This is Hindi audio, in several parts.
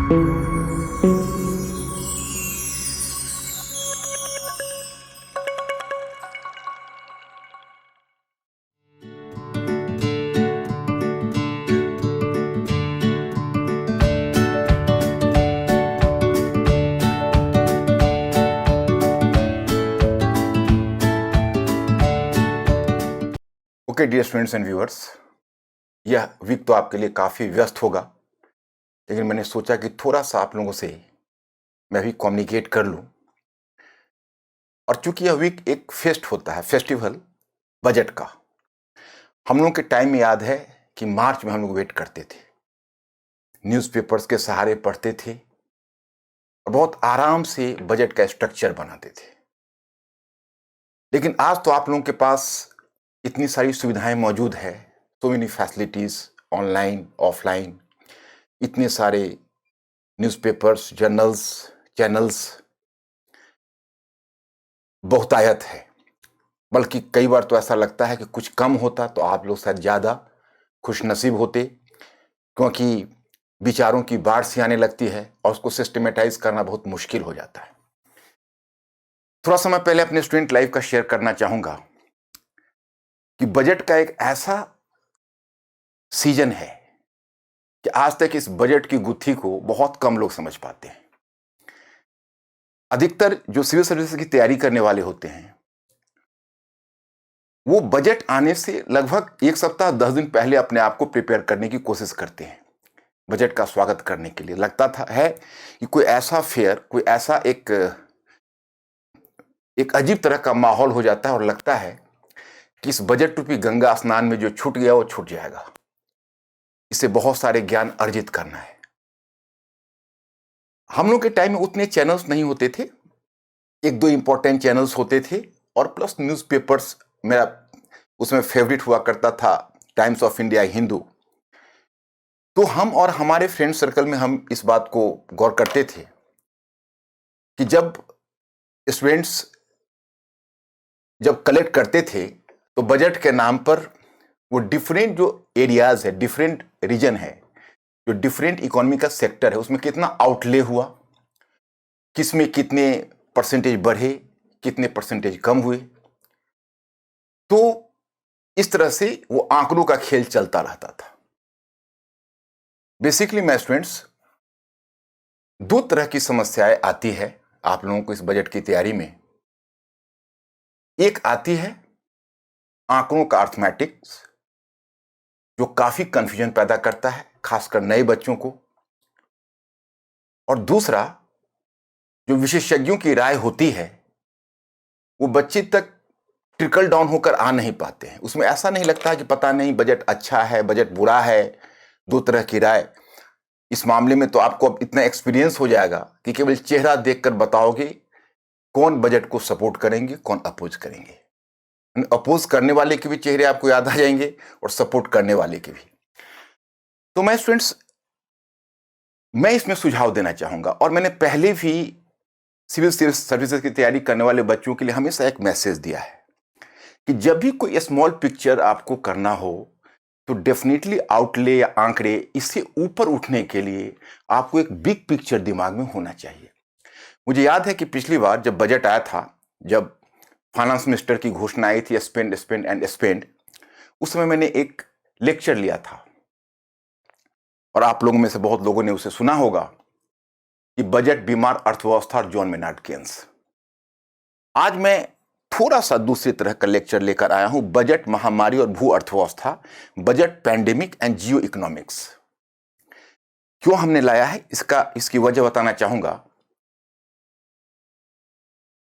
Okay dear students and viewers, यह वीक तो आपके लिए काफ़ी व्यस्त होगा, लेकिन मैंने सोचा कि थोड़ा सा आप लोगों से मैं भी कम्युनिकेट कर लूं। और चूंकि यह वीक एक फेस्ट होता है, फेस्टिवल बजट का। हम लोगों के टाइम में याद है कि मार्च में हम लोग वेट करते थे, न्यूज़पेपर्स के सहारे पढ़ते थे और बहुत आराम से बजट का स्ट्रक्चर बनाते थे। लेकिन आज तो आप लोगों के पास इतनी सारी सुविधाएं मौजूद है, so many facilities, online offline, इतने सारे न्यूज़पेपर्स, जर्नल्स, चैनल्स बहुतायत है। बल्कि कई बार तो ऐसा लगता है कि कुछ कम होता तो आप लोग शायद ज़्यादा खुशनसीब होते, क्योंकि विचारों की बाढ़ सी आने लगती है और उसको सिस्टमेटाइज करना बहुत मुश्किल हो जाता है। थोड़ा समय पहले अपने स्टूडेंट लाइफ का शेयर करना चाहूंगा कि बजट का एक ऐसा सीजन है कि आज तक इस बजट की गुत्थी को बहुत कम लोग समझ पाते हैं। अधिकतर जो सिविल सर्विसेज की तैयारी करने वाले होते हैं, वो बजट आने से लगभग एक सप्ताह 10 दिन पहले अपने आप को प्रिपेयर करने की कोशिश करते हैं बजट का स्वागत करने के लिए। लगता था है कि कोई ऐसा फेयर, कोई ऐसा एक अजीब तरह का माहौल हो जाता है और लगता है कि इस बजट रूपी गंगा स्नान में जो छूट गया वो छूट जाएगा। इसे बहुत सारे ज्ञान अर्जित करना है। हम लोग के टाइम में उतने चैनल्स नहीं होते थे, एक दो इंपॉर्टेंट चैनल्स होते थे और प्लस न्यूज़पेपर्स। मेरा उसमें फेवरेट हुआ करता था टाइम्स ऑफ इंडिया, हिंदू। तो हम और हमारे फ्रेंड सर्कल में हम इस बात को गौर करते थे कि जब स्टूडेंट्स जब कलेक्ट करते थे तो बजट के नाम पर वो डिफरेंट जो एरियाज है, डिफरेंट रीजन है, जो डिफरेंट इकोनॉमी का सेक्टर है, उसमें कितना आउटले हुआ, किस में कितने परसेंटेज बढ़े, कितने परसेंटेज कम हुए। तो इस तरह से वो आंकड़ों का खेल चलता रहता था। बेसिकली मैं स्टूडेंट्स, दो तरह की समस्याएं आती है आप लोगों को इस बजट की तैयारी में। एक आती है आंकड़ों का अर्थमेटिक्स, जो काफी कंफ्यूजन पैदा करता है खासकर नए बच्चों को। और दूसरा जो विशेषज्ञों की राय होती है, वो बच्चे तक ट्रिकल डाउन होकर आ नहीं पाते हैं। उसमें ऐसा नहीं लगता कि पता नहीं बजट अच्छा है, बजट बुरा है। दो तरह की राय। इस मामले में तो आपको अब इतना एक्सपीरियंस हो जाएगा कि केवल चेहरा देखकर बताओगे कौन बजट को सपोर्ट करेंगे, कौन अपोज करेंगे। अपोज करने वाले के भी चेहरे आपको याद आ जाएंगे और सपोर्ट करने वाले के भी। तो मैं स्टूडेंट्स, मैं इसमें सुझाव देना चाहूंगा, और मैंने पहले भी सिविल सर्विसेज की तैयारी करने वाले बच्चों के लिए हमेशा एक मैसेज दिया है कि जब भी कोई स्मॉल पिक्चर आपको करना हो तो डेफिनेटली आउटले या आंकड़े, इससे ऊपर उठने के लिए आपको एक बिग पिक्चर दिमाग में होना चाहिए। मुझे याद है कि पिछली बार जब बजट आया था, जब फाइनेंस मिनिस्टर की घोषणा आई थी स्पेंड स्पेंड एंड स्पेंड, उस समय मैंने एक लेक्चर लिया था और आप लोगों में से बहुत लोगों ने उसे सुना होगा कि बजट, बीमार अर्थव्यवस्था और जॉन मेनार्ड केन्स। आज मैं थोड़ा सा दूसरी तरह का लेक्चर लेकर आया हूं, बजट, महामारी और भू अर्थव्यवस्था, budget, pandemic and Jio economics. क्यों हमने लाया है इसकी वजह बताना चाहूंगा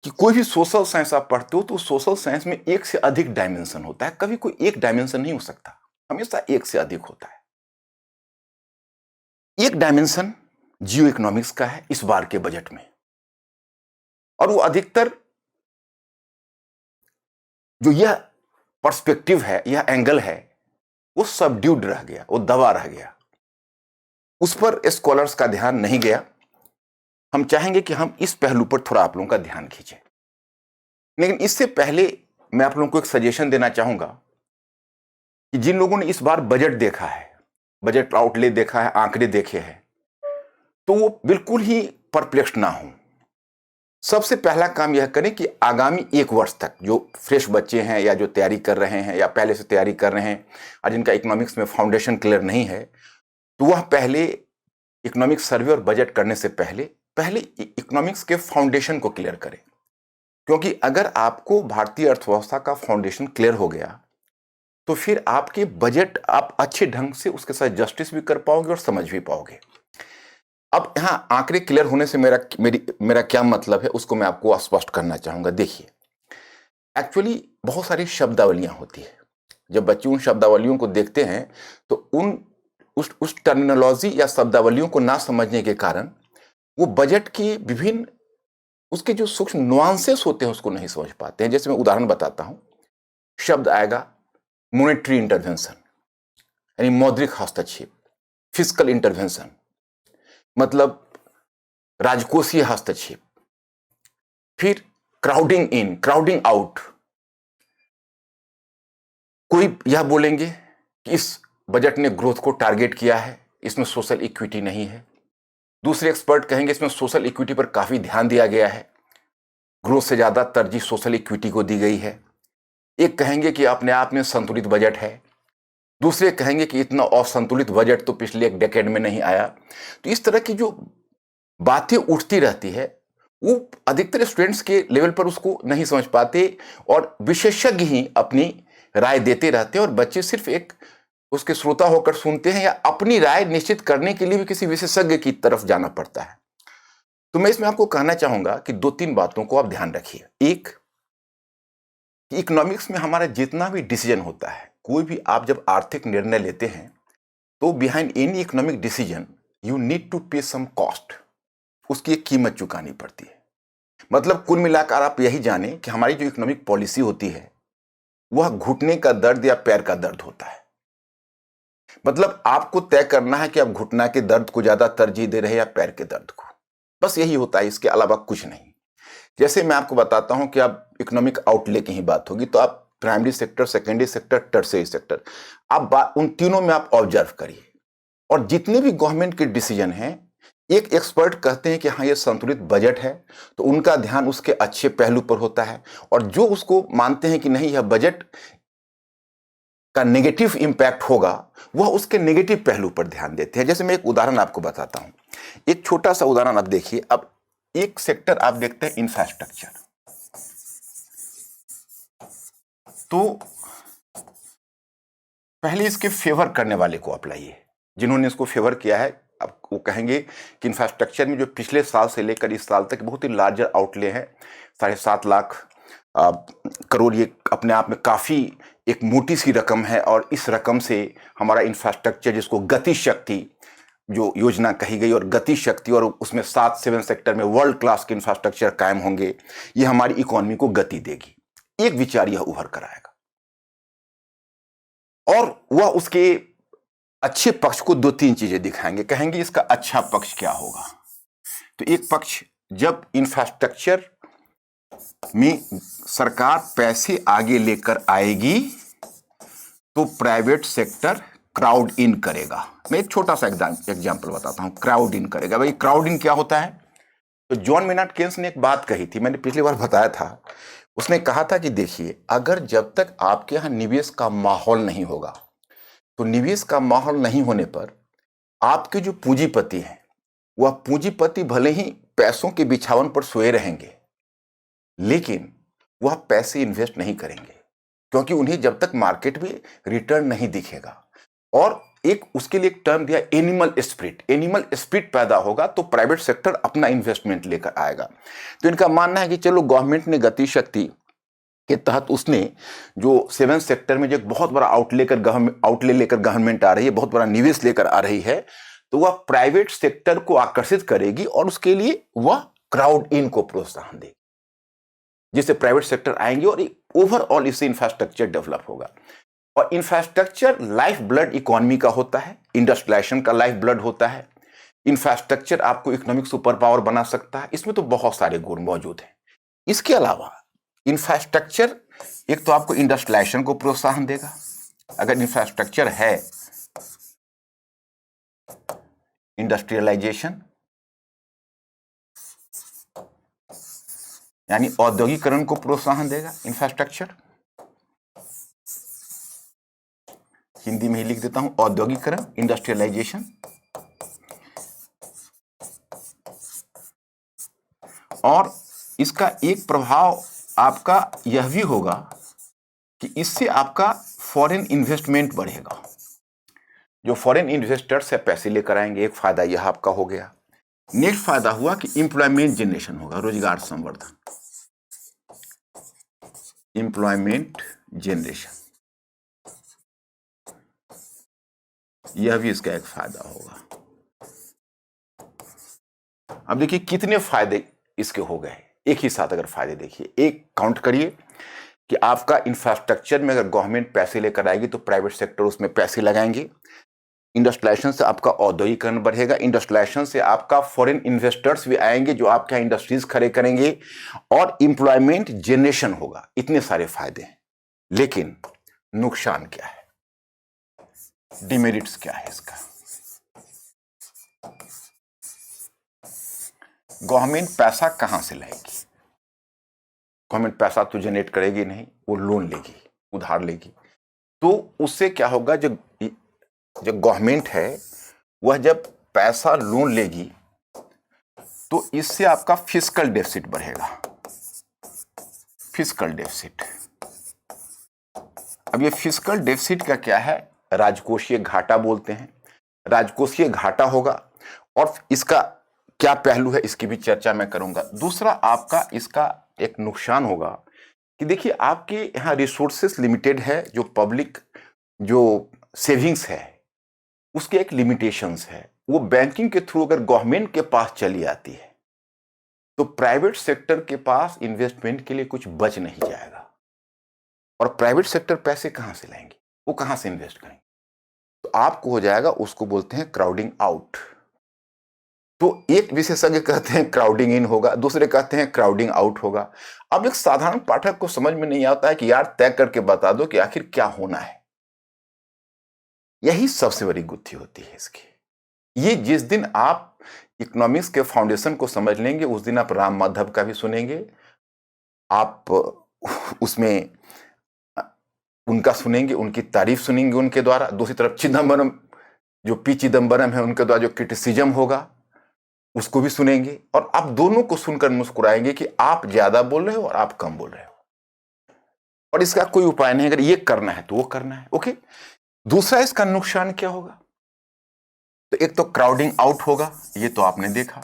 कि कोई भी सोशल साइंस आप पढ़ते हो तो सोशल साइंस में एक से अधिक डायमेंशन होता है। कभी कोई एक डायमेंशन नहीं हो सकता, हमेशा एक से अधिक होता है। एक डायमेंशन जियो इकोनॉमिक्स का है इस बार के बजट में, और वो अधिकतर जो यह पर्सपेक्टिव है, यह एंगल है, वो सबड्यूड रह गया, वो दबा रह गया। उस पर स्कॉलर्स का ध्यान नहीं गया। हम चाहेंगे कि हम इस पहलू पर थोड़ा आप लोगों का ध्यान खींचें। लेकिन इससे पहले मैं आप लोगों को एक सजेशन देना चाहूंगा कि जिन लोगों ने इस बार बजट देखा है, बजट आउटले देखा है, आंकड़े देखे हैं, तो वो बिल्कुल ही परप्लेक्स ना हो। सबसे पहला काम यह करें कि आगामी 1 वर्ष तक जो फ्रेश बच्चे हैं या जो तैयारी कर रहे हैं या पहले से तैयारी कर रहे हैं और जिनका इकोनॉमिक्स में फाउंडेशन क्लियर नहीं है, तो वह पहले इकोनॉमिक सर्वे और बजट करने से पहले इकोनॉमिक्स के फाउंडेशन को क्लियर करें। क्योंकि अगर आपको भारतीय अर्थव्यवस्था का फाउंडेशन क्लियर हो गया, तो फिर आपके बजट आप अच्छे ढंग से उसके साथ जस्टिस भी कर पाओगे और समझ भी पाओगे। अब यहाँ आंकड़े क्लियर होने से मेरा क्या मतलब है, उसको मैं आपको स्पष्ट करना चाहूंगा। देखिए, एक्चुअली बहुत सारी शब्दावलियां होती है। जब बच्चे उन शब्दावलियों को देखते हैं तो उस टर्मिनोलॉजी या शब्दावलियों को ना समझने के कारण वो बजट की विभिन्न उसके जो सूक्ष्म नुआंसेस होते हैं उसको नहीं समझ पाते हैं। जैसे मैं उदाहरण बताता हूं, शब्द आएगा मॉनेटरी इंटरवेंशन, यानी मौद्रिक हस्तक्षेप, फिस्कल इंटरवेंशन मतलब राजकोषीय हस्तक्षेप, फिर क्राउडिंग इन, क्राउडिंग आउट। कोई यह बोलेंगे कि इस बजट ने ग्रोथ को टारगेट किया है, इसमें सोशल इक्विटी नहीं है। दूसरे एक्सपर्ट कहेंगे इसमें सोशल इक्विटी पर काफी ध्यान दिया गया है, ग्रोथ से ज्यादा तरजीह सोशल इक्विटी को दी गई है। एक कहेंगे कि अपने आप में संतुलित बजट है, दूसरे कहेंगे कि इतना असंतुलित बजट तो पिछले एक डेकेड में नहीं आया। तो इस तरह की जो बातें उठती रहती है वो अधिकतर स्टूडेंट्स के लेवल पर उसको नहीं समझ पाते और विशेषज्ञ ही अपनी राय देते रहते हैं और बच्चे सिर्फ एक उसके श्रोता होकर सुनते हैं या अपनी राय निश्चित करने के लिए भी किसी विशेषज्ञ की तरफ जाना पड़ता है। तो मैं इसमें आपको कहना चाहूंगा कि 2-3 बातों को आप ध्यान रखिए। एक, इकोनॉमिक्स में हमारा जितना भी डिसीजन होता है, कोई भी आप जब आर्थिक निर्णय लेते हैं तो behind any economic decision you need to pay some cost, उसकी एक कीमत चुकानी पड़ती है। मतलब कुल मिलाकर आप यही जाने कि हमारी जो इकोनॉमिक पॉलिसी होती है वह घुटने का दर्द या पैर का दर्द होता है। मतलब आपको तय करना है कि आप घुटना के दर्द को ज्यादा तरजीह दे रहे हैं या पैर के दर्द को, बस यही होता है, इसके अलावा कुछ नहीं। जैसे मैं आपको बताता हूं कि आप इकोनॉमिक आउटले की ही बात होगी तो आप primary sector, secondary sector, tertiary sector, आप उन तीनों में आप ऑब्जर्व करिए और जितने भी गवर्नमेंट के डिसीजन हैं, एक एक्सपर्ट कहते हैं कि हाँ ये संतुलित बजट है तो उनका ध्यान उसके अच्छे पहलू पर होता है, और जो उसको मानते हैं कि नहीं यह बजट का नेगेटिव इंपैक्ट होगा वह उसके नेगेटिव पहलू पर ध्यान देते हैं। जैसे मैं एक उदाहरण आपको बताता हूं, एक छोटा सा उदाहरण आप देखिए। अब एक सेक्टर आप देखते हैं इंफ्रास्ट्रक्चर, तो पहले इसके फेवर करने वाले को आप लाइए। जिन्होंने इसको फेवर किया है अब वो कहेंगे कि इंफ्रास्ट्रक्चर में जो पिछले साल से लेकर इस साल तक बहुत ही लार्जर आउटले है, 7.5 लाख करोड़, ये अपने आप में काफी एक मोटी सी रकम है। और इस रकम से हमारा इंफ्रास्ट्रक्चर, जिसको गति शक्ति जो योजना कही गई, और गति शक्ति और उसमें 7-7 सेक्टर में वर्ल्ड क्लास के इंफ्रास्ट्रक्चर कायम होंगे, ये हमारी इकोनॉमी को गति देगी। एक विचार यह उभर कर आएगा और वह उसके अच्छे पक्ष को 2-3 चीजें दिखाएंगे, कहेंगे इसका अच्छा पक्ष क्या होगा। तो एक पक्ष, जब इंफ्रास्ट्रक्चर में सरकार पैसे आगे लेकर आएगी तो प्राइवेट सेक्टर क्राउड इन करेगा। मैं एक छोटा सा एग्जांपल बताता हूं, क्राउड इन करेगा। भाई क्राउड इन क्या होता है? तो जॉन मेनार्ड केन्स ने एक बात कही थी, मैंने पिछली बार बताया था। उसने कहा था कि देखिए, अगर जब तक आपके यहां निवेश का माहौल नहीं होगा, तो निवेश का माहौल नहीं होने पर आपके जो पूंजीपति हैं वह पूंजीपति भले ही पैसों के बिछावन पर सोए रहेंगे, लेकिन वह पैसे इन्वेस्ट नहीं करेंगे, क्योंकि उन्हें जब तक मार्केट में रिटर्न नहीं दिखेगा। और एक उसके लिए एक टर्म दिया, एनिमल स्पिरिट। एनिमल स्पिरिट पैदा होगा तो प्राइवेट सेक्टर अपना इन्वेस्टमेंट लेकर आएगा। तो इनका मानना है कि चलो, गवर्नमेंट ने गति शक्ति के तहत उसने जो 7 सेक्टर में जो एक बहुत बड़ा आउटले लेकर गवर्नमेंट आ रही है, बहुत बड़ा निवेश लेकर आ रही है, तो वह प्राइवेट सेक्टर को आकर्षित करेगी और उसके लिए वह क्राउड इन को प्रोत्साहन देगी, जिससे प्राइवेट सेक्टर आएंगे और ओवरऑल इससे इंफ्रास्ट्रक्चर डेवलप होगा। और इंफ्रास्ट्रक्चर लाइफ ब्लड इकोनॉमी का होता है, इंडस्ट्रियलाइजेशन का लाइफ ब्लड होता है। इंफ्रास्ट्रक्चर आपको इकोनॉमिक सुपर पावर बना सकता है, इसमें तो बहुत सारे गुण मौजूद हैं। इसके अलावा इंफ्रास्ट्रक्चर एक तो आपको इंडस्ट्रियलाइजेशन को प्रोत्साहन देगा। अगर इंफ्रास्ट्रक्चर है, इंडस्ट्रियलाइजेशन यानी औद्योगिकरण को प्रोत्साहन देगा, इंफ्रास्ट्रक्चर। हिंदी में ही लिख देता हूं, औद्योगिकरण, इंडस्ट्रियलाइजेशन। और इसका एक प्रभाव आपका यह भी होगा कि इससे आपका फॉरेन इन्वेस्टमेंट बढ़ेगा। जो फॉरेन इन्वेस्टर्स से पैसे लेकर आएंगे, एक फायदा यह आपका हो गया। नेक्स्ट फायदा हुआ कि एम्प्लॉयमेंट जनरेशन होगा, रोजगार संवर्धन, एम्प्लॉयमेंट जनरेशन, यह भी इसका एक फायदा होगा। अब देखिए कितने फायदे इसके हो गए, एक ही साथ अगर फायदे देखिए, एक काउंट करिए कि आपका इंफ्रास्ट्रक्चर में अगर गवर्नमेंट पैसे लेकर आएगी तो प्राइवेट सेक्टर उसमें पैसे लगाएंगे। इंडस्ट्रियलाइजेशन से आपका औद्योगिकरण बढ़ेगा, इंडस्ट्रियलाइजेशन से आपका फॉरेन इन्वेस्टर्स भी आएंगे जो आपके यहाँ इंडस्ट्रीज खड़े करेंगे, और एम्प्लॉयमेंट जनरेशन होगा। इतने सारे फायदे हैं, लेकिन नुकसान क्या है, डिमेरिट्स क्या है इसका? गवर्नमेंट पैसा कहां से लाएगी? गवर्नमेंट पैसा तो जनरेट करेगी नहीं, वो लोन लेगी, उधार लेगी। तो उससे क्या होगा, जो गवर्नमेंट है वह जब पैसा लोन लेगी तो इससे आपका फिस्कल डेफिसिट बढ़ेगा, फिस्कल डेफिसिट। अब ये फिस्कल डेफिसिट का क्या है, राजकोषीय घाटा बोलते हैं। राजकोषीय घाटा होगा, और इसका क्या पहलू है इसकी भी चर्चा मैं करूंगा। दूसरा आपका इसका एक नुकसान होगा कि देखिए आपके यहाँ रिसोर्सेस लिमिटेड है, जो पब्लिक जो सेविंग्स है उसके एक लिमिटेशंस है। वो बैंकिंग के थ्रू अगर गवर्नमेंट के पास चली आती है तो प्राइवेट सेक्टर के पास इन्वेस्टमेंट के लिए कुछ बच नहीं जाएगा, और प्राइवेट सेक्टर पैसे कहां से लाएंगे, वो कहां से इन्वेस्ट करेंगे? तो आपको हो जाएगा, उसको बोलते हैं क्राउडिंग आउट। तो एक विशेषज्ञ कहते हैं क्राउडिंग इन होगा, दूसरे कहते हैं क्राउडिंग आउट होगा। अब एक साधारण पाठक को समझ में नहीं आता है कि यार तय करके बता दो कि आखिर क्या होना है। यही सबसे बड़ी गुत्थी होती है इसकी। ये जिस दिन आप इकोनॉमिक्स के फाउंडेशन को समझ लेंगे उस दिन आप राम माधव का भी सुनेंगे, आप उसमें उनका सुनेंगे, उनकी तारीफ सुनेंगे उनके द्वारा। दूसरी तरफ चिदम्बरम, जो पी चिदम्बरम है, उनके द्वारा जो क्रिटिसिज्म होगा उसको भी सुनेंगे, और आप दोनों को सुनकर मुस्कुराएंगे कि आप ज्यादा बोल रहे हो और आप कम बोल रहे हो, और इसका कोई उपाय नहीं। अगर ये करना है तो वो करना है, ओके। दूसरा इसका नुकसान क्या होगा, तो एक तो क्राउडिंग आउट होगा, ये तो आपने देखा।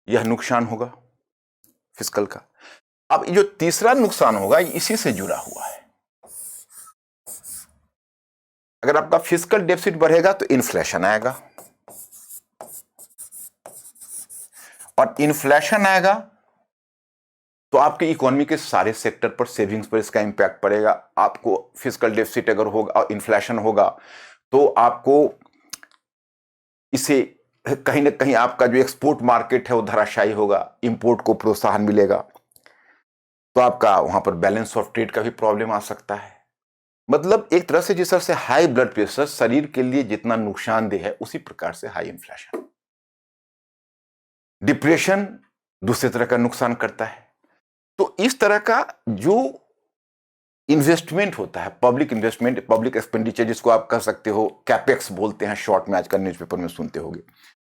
यह नुकसान होगा फिस्कल का। अब जो तीसरा नुकसान होगा इसी से जुड़ा हुआ है। अगर आपका फिस्कल डेफिसिट बढ़ेगा तो इन्फ्लेशन आएगा, और इन्फ्लेशन आएगा तो आपकी इकोनॉमी के सारे सेक्टर पर, सेविंग्स पर इसका इंपैक्ट पड़ेगा। आपको फिस्कल डेफिसिट अगर होगा और इन्फ्लेशन होगा तो आपको इसे कहीं ना कहीं आपका जो एक्सपोर्ट मार्केट है वो धराशायी होगा, इंपोर्ट को प्रोत्साहन मिलेगा, तो आपका वहां पर बैलेंस ऑफ ट्रेड का भी प्रॉब्लम आ सकता है। मतलब एक तरह से जिस तरह से हाई ब्लड प्रेशर शरीर के लिए जितना नुकसानदेह है, उसी प्रकार से हाई इन्फ्लेशन, डिप्रेशन दूसरे तरह का नुकसान करता है। तो इस तरह का जो इन्वेस्टमेंट होता है, पब्लिक इन्वेस्टमेंट, पब्लिक एक्सपेंडिचर, जिसको आप कह सकते हो कैपेक्स बोलते हैं शॉर्ट में, आजकल न्यूज़पेपर में सुनते होंगे,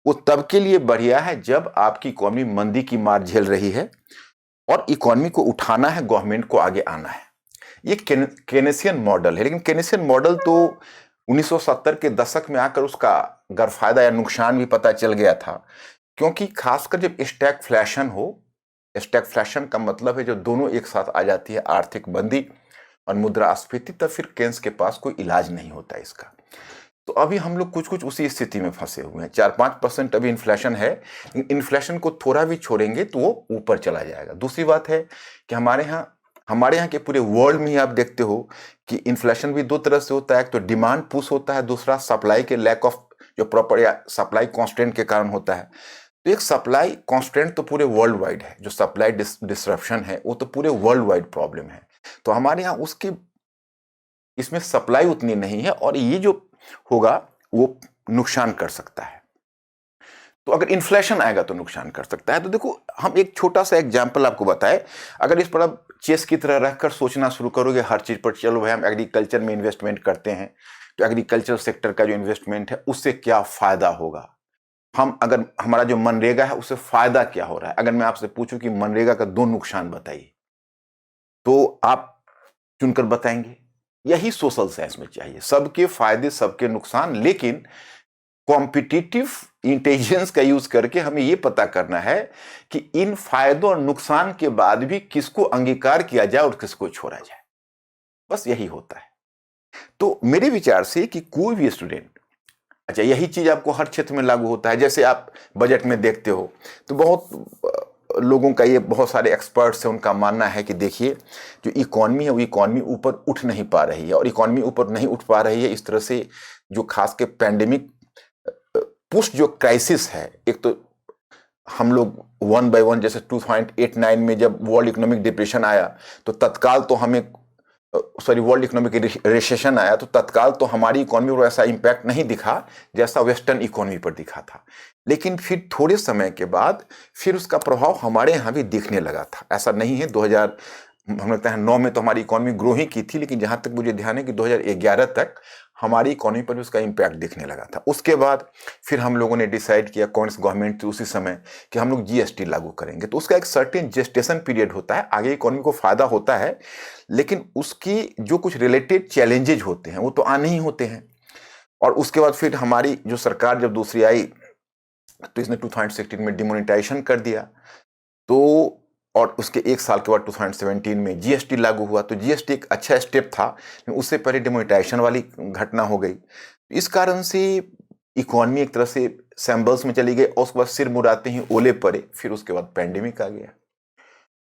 वो तब के लिए बढ़िया है जब आपकी इकोनॉमी मंदी की मार झेल रही है और इकोनॉमी को उठाना है, गवर्नमेंट को आगे आना है। ये केनेसियन मॉडल है, लेकिन केनेसियन मॉडल तो 1970 के दशक में आकर उसका गरफायदा या नुकसान भी पता चल गया था, क्योंकि खासकर जब स्टैगफ्लेशन हो, स्टैगफ्लेशन का मतलब है जो दोनों एक साथ आ जाती है, आर्थिक मंदी और मुद्रास्फीति, तब फिर केन्स के पास कोई इलाज नहीं होता इसका। तो अभी हम लोग कुछ कुछ उसी स्थिति में फंसे हुए हैं। 4-5% अभी इन्फ्लेशन है, इन्फ्लेशन को थोड़ा भी छोड़ेंगे तो वो ऊपर चला जाएगा। दूसरी बात है कि हमारे यहाँ के पूरे वर्ल्ड में ही आप देखते हो कि इन्फ्लेशन भी दो तरह से होता है, एक तो डिमांड पुश होता है, दूसरा सप्लाई के लैक ऑफ जो प्रॉपर या सप्लाई कॉन्स्टेंट के कारण होता है। तो एक सप्लाई कॉन्स्टेंट तो पूरे वर्ल्ड वाइड है, जो सप्लाई डिसरप्शन है वो तो पूरे वर्ल्ड वाइड प्रॉब्लम है। तो हमारे यहाँ उसकी इसमें सप्लाई उतनी नहीं है, और ये जो होगा वो नुकसान कर सकता है। तो अगर इन्फ्लेशन आएगा तो नुकसान कर सकता है। तो देखो, हम एक छोटा सा एग्जाम्पल आपको बताएं, अगर इस पर आप चेस की तरह रहकर सोचना शुरू करोगे हर चीज पर, चलो भाई हम एग्रीकल्चर में इन्वेस्टमेंट करते हैं, तो एग्रीकल्चर सेक्टर का जो इन्वेस्टमेंट है उससे क्या फायदा होगा, हम अगर हमारा जो मनरेगा है उससे फायदा क्या हो रहा है। अगर मैं आपसे पूछूं कि मनरेगा का 2 नुकसान बताइए, तो आप चुनकर बताएंगे। यही सोशल साइंस में चाहिए, सबके फायदे सबके नुकसान, लेकिन कॉम्पिटिटिव इंटेलिजेंस का यूज करके हमें यह पता करना है कि इन फायदों और नुकसान के बाद भी किसको अंगीकार किया जाए और किसको छोड़ा जाए। बस यही होता है। तो मेरे विचार से कि कोई भी स्टूडेंट, अच्छा यही चीज आपको हर क्षेत्र में लागू होता है। जैसे आप बजट में देखते हो तो बहुत लोगों का, ये बहुत सारे एक्सपर्ट्स हैं, उनका मानना है कि देखिए जो इकॉनमी है वो इकॉनमी ऊपर उठ नहीं पा रही है, और इकॉनमी ऊपर नहीं उठ पा रही है इस तरह से जो खास के पैंडेमिक पुश जो क्राइसिस है। एक तो हम लोग वन बाय वन, जैसे 2008-9 में जब वर्ल्ड इकोनॉमिक डिप्रेशन आया तो तत्काल तो हमें, सॉरी वर्ल्ड इकोनॉमिक रिसेशन आया तो तत्काल तो हमारी इकोनॉमी पर ऐसा इंपैक्ट नहीं दिखा जैसा वेस्टर्न इकोनॉमी पर दिखा था, लेकिन फिर थोड़े समय के बाद फिर उसका प्रभाव हमारे यहाँ भी दिखने लगा था। ऐसा नहीं है 2000, हम लगता है 9 में तो हमारी इकोनॉमी ग्रो ही की थी, लेकिन जहां तक मुझे ध्यान है कि 2011 तक हमारी इकोनॉमी पर भी उसका इंपैक्ट दिखने लगा था। उसके बाद फिर हम लोगों ने डिसाइड किया, कांग्रेस गवर्नमेंट थी उसी समय, कि हम लोग जीएसटी लागू करेंगे। तो उसका एक सर्टेन जेस्टेशन पीरियड होता है, आगे इकोनॉमी को फायदा होता है, लेकिन उसकी जो कुछ रिलेटेड चैलेंजेज होते हैं वो तो आने ही होते हैं। और उसके बाद फिर हमारी जो सरकार जब दूसरी आई तो इसने 2016 में डिमोनेटाइजेशन कर दिया। तो और उसके एक साल के बाद 2017 में जीएसटी लागू हुआ। तो जीएसटी एक अच्छा स्टेप था, लेकिन उससे पहले डिमोनेटाइजेशन वाली घटना हो गई। इस कारण से इकोनॉमी एक तरह से सैम्बल्स में चली गई, और उसके बाद सिर मुड़ाते ही ओले पड़े। फिर उसके बाद पैंडेमिक आ गया,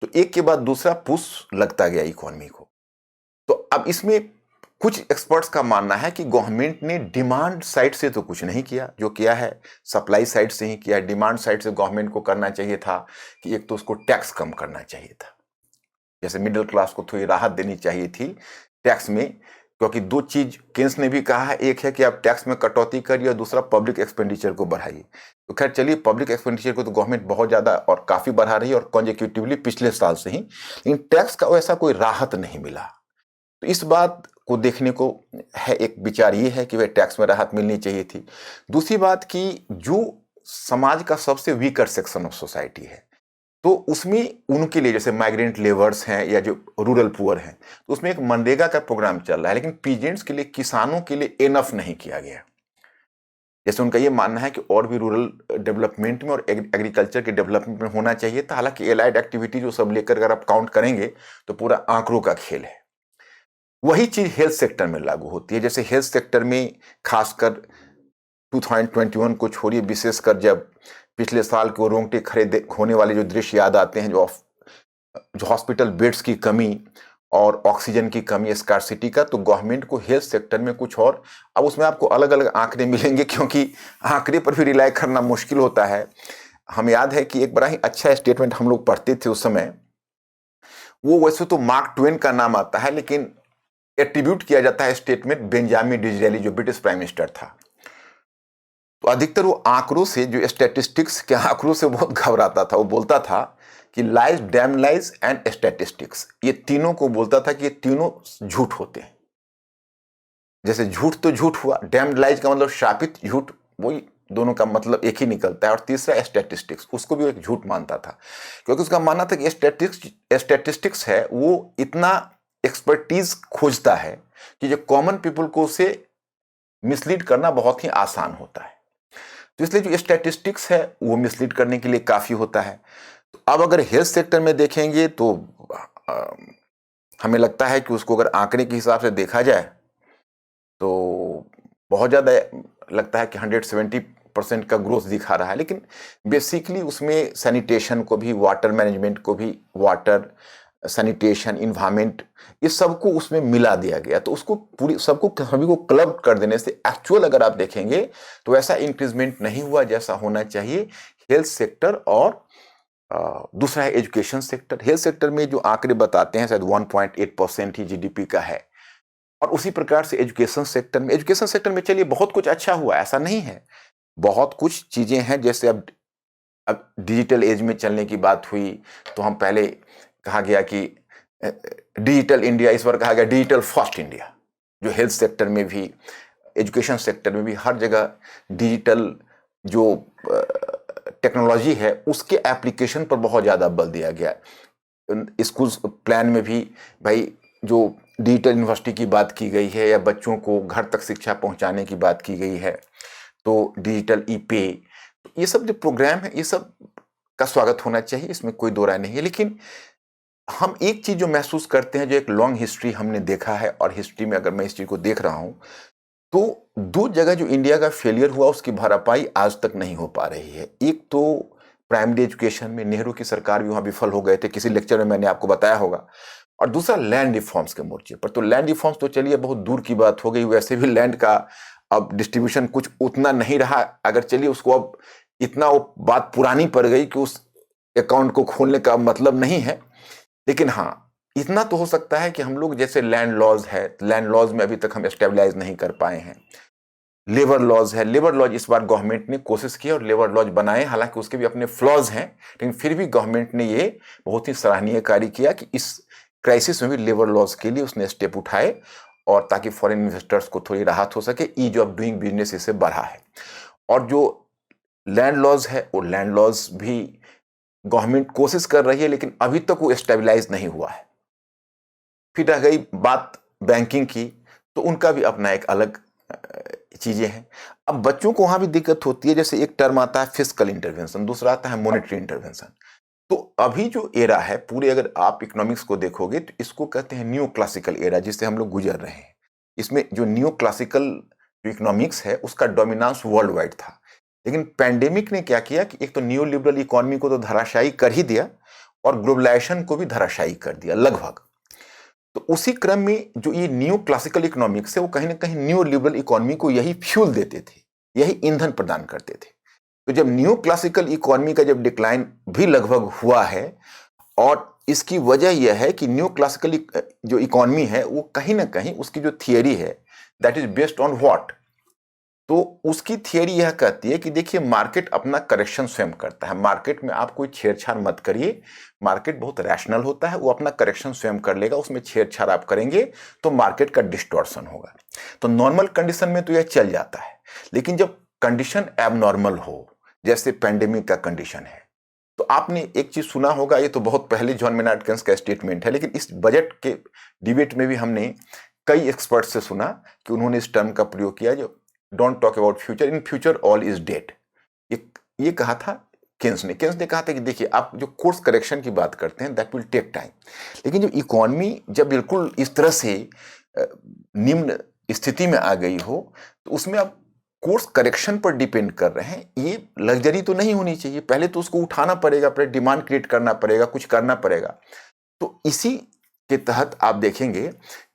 तो एक के बाद दूसरा पुश लगता गया इकोनॉमी को। तो अब इसमें कुछ एक्सपर्ट्स का मानना है कि गवर्नमेंट ने डिमांड साइड से तो कुछ नहीं किया, जो किया है सप्लाई साइड से ही किया है। डिमांड साइड से गवर्नमेंट को करना चाहिए था कि एक तो उसको टैक्स कम करना चाहिए था, जैसे मिडिल क्लास को थोड़ी राहत देनी चाहिए थी टैक्स में, क्योंकि 2 चीज केन्स ने भी कहा है, एक है कि आप टैक्स में कटौती करिए और दूसरा पब्लिक एक्सपेंडिचर को बढ़ाइए। तो खैर चलिए, पब्लिक एक्सपेंडिचर को तो गवर्नमेंट बहुत ज्यादा और काफी बढ़ा रही है, और कॉन्जिक्यूटिवली पिछले साल से ही, लेकिन टैक्स का वैसा कोई राहत नहीं मिला। तो इस बात को देखने को है, एक विचार ये है कि वह टैक्स में राहत मिलनी चाहिए थी। दूसरी बात कि जो समाज का सबसे वीकर सेक्शन ऑफ सोसाइटी है, तो उसमें उनके लिए, जैसे माइग्रेंट लेबर्स हैं या जो रूरल पुअर हैं, तो उसमें एक मनरेगा का प्रोग्राम चल रहा है, लेकिन पीजेंट्स के लिए, किसानों के लिए एनफ नहीं किया गया। जैसे उनका ये मानना है कि और भी रूरल डेवलपमेंट में और एग्रीकल्चर के डेवलपमेंट में होना चाहिए था। हालांकि एलाइड एक्टिविटी जो सब लेकर अगर आप काउंट करेंगे तो पूरा आंकड़ों का खेल है। वही चीज हेल्थ सेक्टर में लागू होती है। जैसे हेल्थ सेक्टर में खासकर 2021 को छोड़िए, विशेषकर जब पिछले साल के रोंगटे खड़े होने वाले जो दृश्य याद आते हैं, जो हॉस्पिटल बेड्स की कमी और ऑक्सीजन की कमी, स्कार्सिटी का, तो गवर्नमेंट को हेल्थ सेक्टर में कुछ और, अब उसमें आपको अलग अलग आंकड़े मिलेंगे क्योंकि आंकड़े पर भी रिलाई करना मुश्किल होता है। हमें याद है कि एक बड़ा ही अच्छा स्टेटमेंट हम लोग पढ़ते थे उस समय, वो वैसे तो मार्क ट्वेन का नाम आता है, लेकिन एट्रीब्यूट किया जाता है स्टेटमेंट बेंजामिन डिज़रायली, जो ब्रिटिश प्राइम मिनिस्टर था। तो अधिकतर वो आंकड़ों से, जो स्टैटिस्टिक्स के आंकड़ों से बहुत घबराता था। वो बोलता था कि lies, dam lies and statistics, ये तीनों को बोलता था कि ये तीनों झूठ होते हैं। जैसे झूठ तो झूठ हुआ, डैम लाइज का मतलब शापित झूठ, वही दोनों का मतलब एक ही निकलता है। और तीसरा स्टैटिस्टिक्स, उसको भी वो एक झूठ मानता था, क्योंकि उसका मानना था कि स्टैटिस्टिक्स है वो इतना एक्सपर्टीज खोजता है कि जो कॉमन पीपल को उसे मिसलीड करना बहुत ही आसान होता है। तो इसलिए जो स्टैटिस्टिक्स है वो मिसलीड करने के लिए काफी होता है। तो अब अगर हेल्थ सेक्टर में देखेंगे तो हमें लगता है कि उसको अगर आंकड़े के हिसाब से देखा जाए तो बहुत ज्यादा लगता है कि 170% का ग्रोथ दिखा रहा है, लेकिन बेसिकली उसमें सैनिटेशन को भी, वाटर मैनेजमेंट को भी, वाटर सैनिटेशन, इन्वायरमेंट, इस सबको उसमें मिला दिया गया। तो उसको पूरी सभी को क्लब कर देने से एक्चुअल अगर आप देखेंगे तो ऐसा इंक्रीजमेंट नहीं हुआ जैसा होना चाहिए। हेल्थ सेक्टर और दूसरा है एजुकेशन सेक्टर। हेल्थ सेक्टर में जो आंकड़े बताते हैं शायद 1.8% ही जीडीपी का है, और उसी प्रकार से एजुकेशन सेक्टर में चलिए बहुत कुछ अच्छा हुआ, ऐसा नहीं है, बहुत कुछ चीजें हैं, जैसे अब डिजिटल एज में चलने की बात हुई, तो हम पहले कहा गया कि डिजिटल इंडिया, इस बार कहा गया डिजिटल फर्स्ट इंडिया, जो हेल्थ सेक्टर में भी, एजुकेशन सेक्टर में भी, हर जगह डिजिटल जो टेक्नोलॉजी है उसके एप्लीकेशन पर बहुत ज़्यादा बल दिया गया। स्कूल प्लान में भी भाई जो डिजिटल यूनिवर्सिटी की बात की गई है, या बच्चों को घर तक शिक्षा पहुंचाने की बात की गई है, तो डिजिटल ई पे, ये सब जो प्रोग्राम है, ये सब का स्वागत होना चाहिए, इसमें कोई दो राय नहीं है। लेकिन हम एक चीज जो महसूस करते हैं, जो एक लॉन्ग हिस्ट्री हमने देखा है, और हिस्ट्री में अगर मैं इस चीज को देख रहा हूं, तो दो जगह जो इंडिया का फेलियर हुआ उसकी भरपाई आज तक नहीं हो पा रही है। एक तो प्राइमरी एजुकेशन में नेहरू की सरकार भी वहां विफल हो गए थे, किसी लेक्चर में मैंने आपको बताया होगा। और दूसरा लैंड रिफॉर्म्स के मोर्चे पर। तो लैंड रिफॉर्म्स तो चलिए बहुत दूर की बात हो गई, वैसे भी लैंड का अब डिस्ट्रीब्यूशन कुछ उतना नहीं रहा, अगर चलिए उसको अब इतना वो बात पुरानी पड़ गई कि उस अकाउंट को खोलने का मतलब नहीं है। लेकिन हाँ, इतना तो हो सकता है कि हम लोग जैसे लैंड लॉज है, लैंड लॉज में अभी तक हम स्टेबलाइज नहीं कर पाए हैं। लेबर लॉज है, लेबर लॉज इस बार गवर्नमेंट ने कोशिश की और लेबर लॉज बनाए, हालांकि उसके भी अपने फ्लॉज हैं, लेकिन फिर भी गवर्नमेंट ने ये बहुत ही सराहनीय कार्य किया कि इस क्राइसिस में भी लेबर लॉज के लिए उसने स्टेप उठाए, और ताकि फॉरेन इन्वेस्टर्स को थोड़ी राहत हो सके, ईज ऑफ डूइंग बिजनेस इससे बढ़ा है। और जो लैंड लॉज है, वो लैंड लॉज भी गवर्नमेंट कोशिश कर रही है, लेकिन अभी तक वो स्टेबलाइज नहीं हुआ है। फिर रह गई बात बैंकिंग की, तो उनका भी अपना एक अलग चीजें हैं। अब बच्चों को वहां भी दिक्कत होती है, जैसे एक टर्म आता है फिस्कल इंटरवेंशन, दूसरा आता है मॉनेटरी इंटरवेंशन। तो अभी जो एरा है पूरे, अगर आप इकोनॉमिक्स को देखोगे तो इसको कहते हैं न्यू क्लासिकल एरा, जिससे हम लोग गुजर रहे हैं। इसमें जो न्यू क्लासिकल जो इकोनॉमिक्स है उसका डोमिनेंस वर्ल्ड वाइड था, लेकिन पैंडेमिक ने क्या किया कि एक तो न्यू लिबरल इकोनॉमी को तो धराशायी कर ही दिया, और ग्लोबलाइजेशन को भी धराशायी कर दिया लगभग। तो उसी क्रम में जो ये न्यू क्लासिकल इकोनॉमिक्स है, वो कहीं ना कहीं न्यू लिबरल इकोनॉमी को यही फ्यूल देते थे, यही ईंधन प्रदान करते थे। तो जब न्यू क्लासिकल इकोनॉमी का जब डिक्लाइन भी लगभग हुआ है, और इसकी वजह यह है कि न्यू क्लासिकल जो इकोनॉमी है वो कहीं ना कहीं उसकी जो थियरी है, that is based on what, तो उसकी थियरी यह कहती है कि देखिए मार्केट अपना करेक्शन स्वयं करता है, मार्केट में आप कोई छेड़छाड़ मत करिए, मार्केट बहुत रैशनल होता है, वो अपना करेक्शन स्वयं कर लेगा, उसमें छेड़छाड़ आप करेंगे तो मार्केट का डिस्टॉर्शन होगा। तो नॉर्मल कंडीशन में तो यह चल जाता है, लेकिन जब कंडीशन एबनॉर्मल हो, जैसे पेंडेमिक का कंडीशन है, तो आपने एक चीज सुना होगा, ये तो बहुत पहले जॉन मेनार्ड केन्स का स्टेटमेंट है, लेकिन इस बजट के डिबेट में भी हमने कई एक्सपर्ट से सुना कि उन्होंने इस टर्म का प्रयोग किया, जो don't talk about future, in future all is dead, ये कहा था केन्स ने कहा था कि देखिए आप जो कोर्स करेक्शन की बात करते हैं दैट विल टेक टाइम, लेकिन जब इकोनॉमी जब बिल्कुल इस तरह से निम्न स्थिति में आ गई हो, तो उसमें आप कोर्स करेक्शन पर डिपेंड कर रहे हैं, ये लग्जरी तो नहीं होनी चाहिए। पहले तो उसको उठाना पड़ेगा, पहले डिमांड क्रिएट करना पड़ेगा, कुछ करना पड़ेगा। तो इसी के तहत आप देखेंगे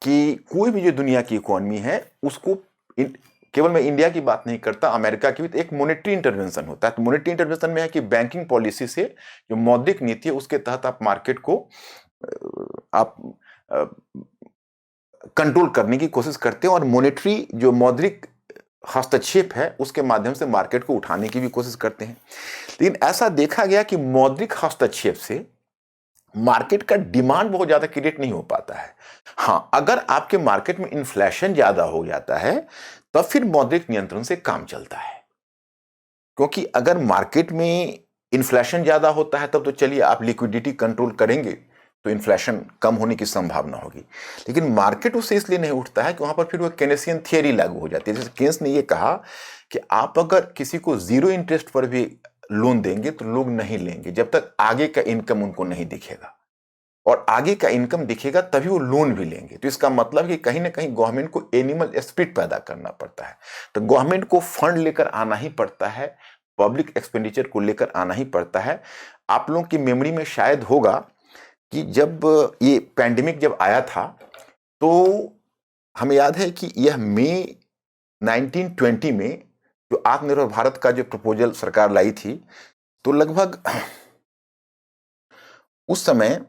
कि कोई भी जो दुनिया की इकोनॉमी है उसको, केवल मैं इंडिया की बात नहीं करता, अमेरिका की भी, तो एक मॉनेटरी इंटरवेंशन होता है। तो मॉनेटरी इंटरवेंशन में है कि बैंकिंग पॉलिसी से जो मौद्रिक नीति है उसके तहत आप मार्केट को आप कंट्रोल करने की कोशिश करते हैं, और मॉनेटरी जो मौद्रिक हस्तक्षेप है उसके माध्यम से मार्केट को उठाने की भी कोशिश करते हैं। लेकिन ऐसा देखा गया कि मौद्रिक हस्तक्षेप से मार्केट का डिमांड बहुत ज्यादा क्रिएट नहीं हो पाता है। हाँ, अगर आपके मार्केट में इन्फ्लेशन ज्यादा हो जाता है तब फिर मौद्रिक नियंत्रण से काम चलता है, क्योंकि अगर मार्केट में इन्फ्लेशन ज्यादा होता है तब तो चलिए आप लिक्विडिटी कंट्रोल करेंगे तो इन्फ्लेशन कम होने की संभावना होगी। लेकिन मार्केट उससे इसलिए नहीं उठता है कि वहां पर फिर वो केनेसियन थियरी लागू हो जाती है। जैसे केन्स ने ये कहा कि आप अगर किसी को जीरो इंटरेस्ट पर भी लोन देंगे तो लोग नहीं लेंगे जब तक आगे का इनकम उनको नहीं दिखेगा, और आगे का इनकम दिखेगा तभी वो लोन भी लेंगे। तो इसका मतलब कि कहीं ना कहीं गवर्नमेंट को एनिमल स्पिरिट पैदा करना पड़ता है, तो गवर्नमेंट को फंड लेकर आना ही पड़ता है, पब्लिक एक्सपेंडिचर को लेकर आना ही पड़ता है। आप लोगों की मेमोरी में शायद होगा कि जब ये पैंडेमिक जब आया था, तो हमें याद है कि यह मई 1920 में जो आत्मनिर्भर भारत का जो प्रपोजल सरकार लाई थी, तो लगभग उस समय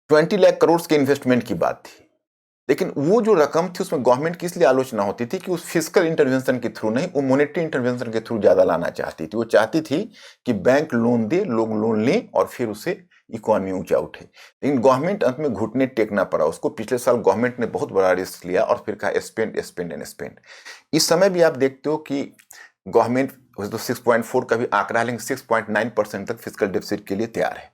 20 लाख करोड़ के इन्वेस्टमेंट की बात थी। लेकिन वो जो रकम थी उसमें गवर्नमेंट की इसलिए आलोचना होती थी कि उस फिजिकल इंटरवेंशन के थ्रू नहीं, वो मॉनेटरी इंटरवेंशन के थ्रू ज्यादा लाना चाहती थी। वो चाहती थी कि बैंक लोन दे, लोग लोन लें और फिर उससे इकोनॉमी ऊंचा उठे। लेकिन गवर्नमेंट अंत में घुटने टेकना पड़ा उसको। पिछले साल गवर्नमेंट ने बहुत बड़ा रिस्क लिया और फिर कहा स्पेंड स्पेंड एंड स्पेंड। इस समय भी आप देखते हो कि गवर्नमेंट तो 6.4 का भी आंकड़ा है, लेकिन 6.9% तक फिजिकल डेफिसिट के लिए तैयार है।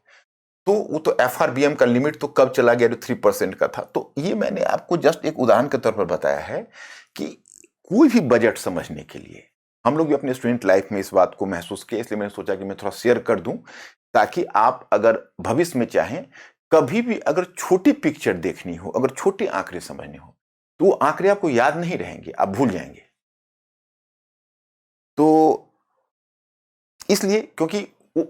तो वो तो एफआरबीएम का लिमिट तो कब चला गया, जो 3% का था। तो ये मैंने आपको जस्ट एक उदाहरण के तौर पर बताया है कि कोई भी बजट समझने के लिए, हम लोग भी अपने स्टूडेंट लाइफ में इस बात को महसूस किया, इसलिए मैंने सोचा कि मैं थोड़ा शेयर कर दूं, ताकि आप अगर भविष्य में चाहें, कभी भी अगर छोटी पिक्चर देखनी हो, अगर छोटे आंकड़े समझने हो, तो वो आंकड़े आपको याद नहीं रहेंगे, आप भूल जाएंगे। तो इसलिए क्योंकि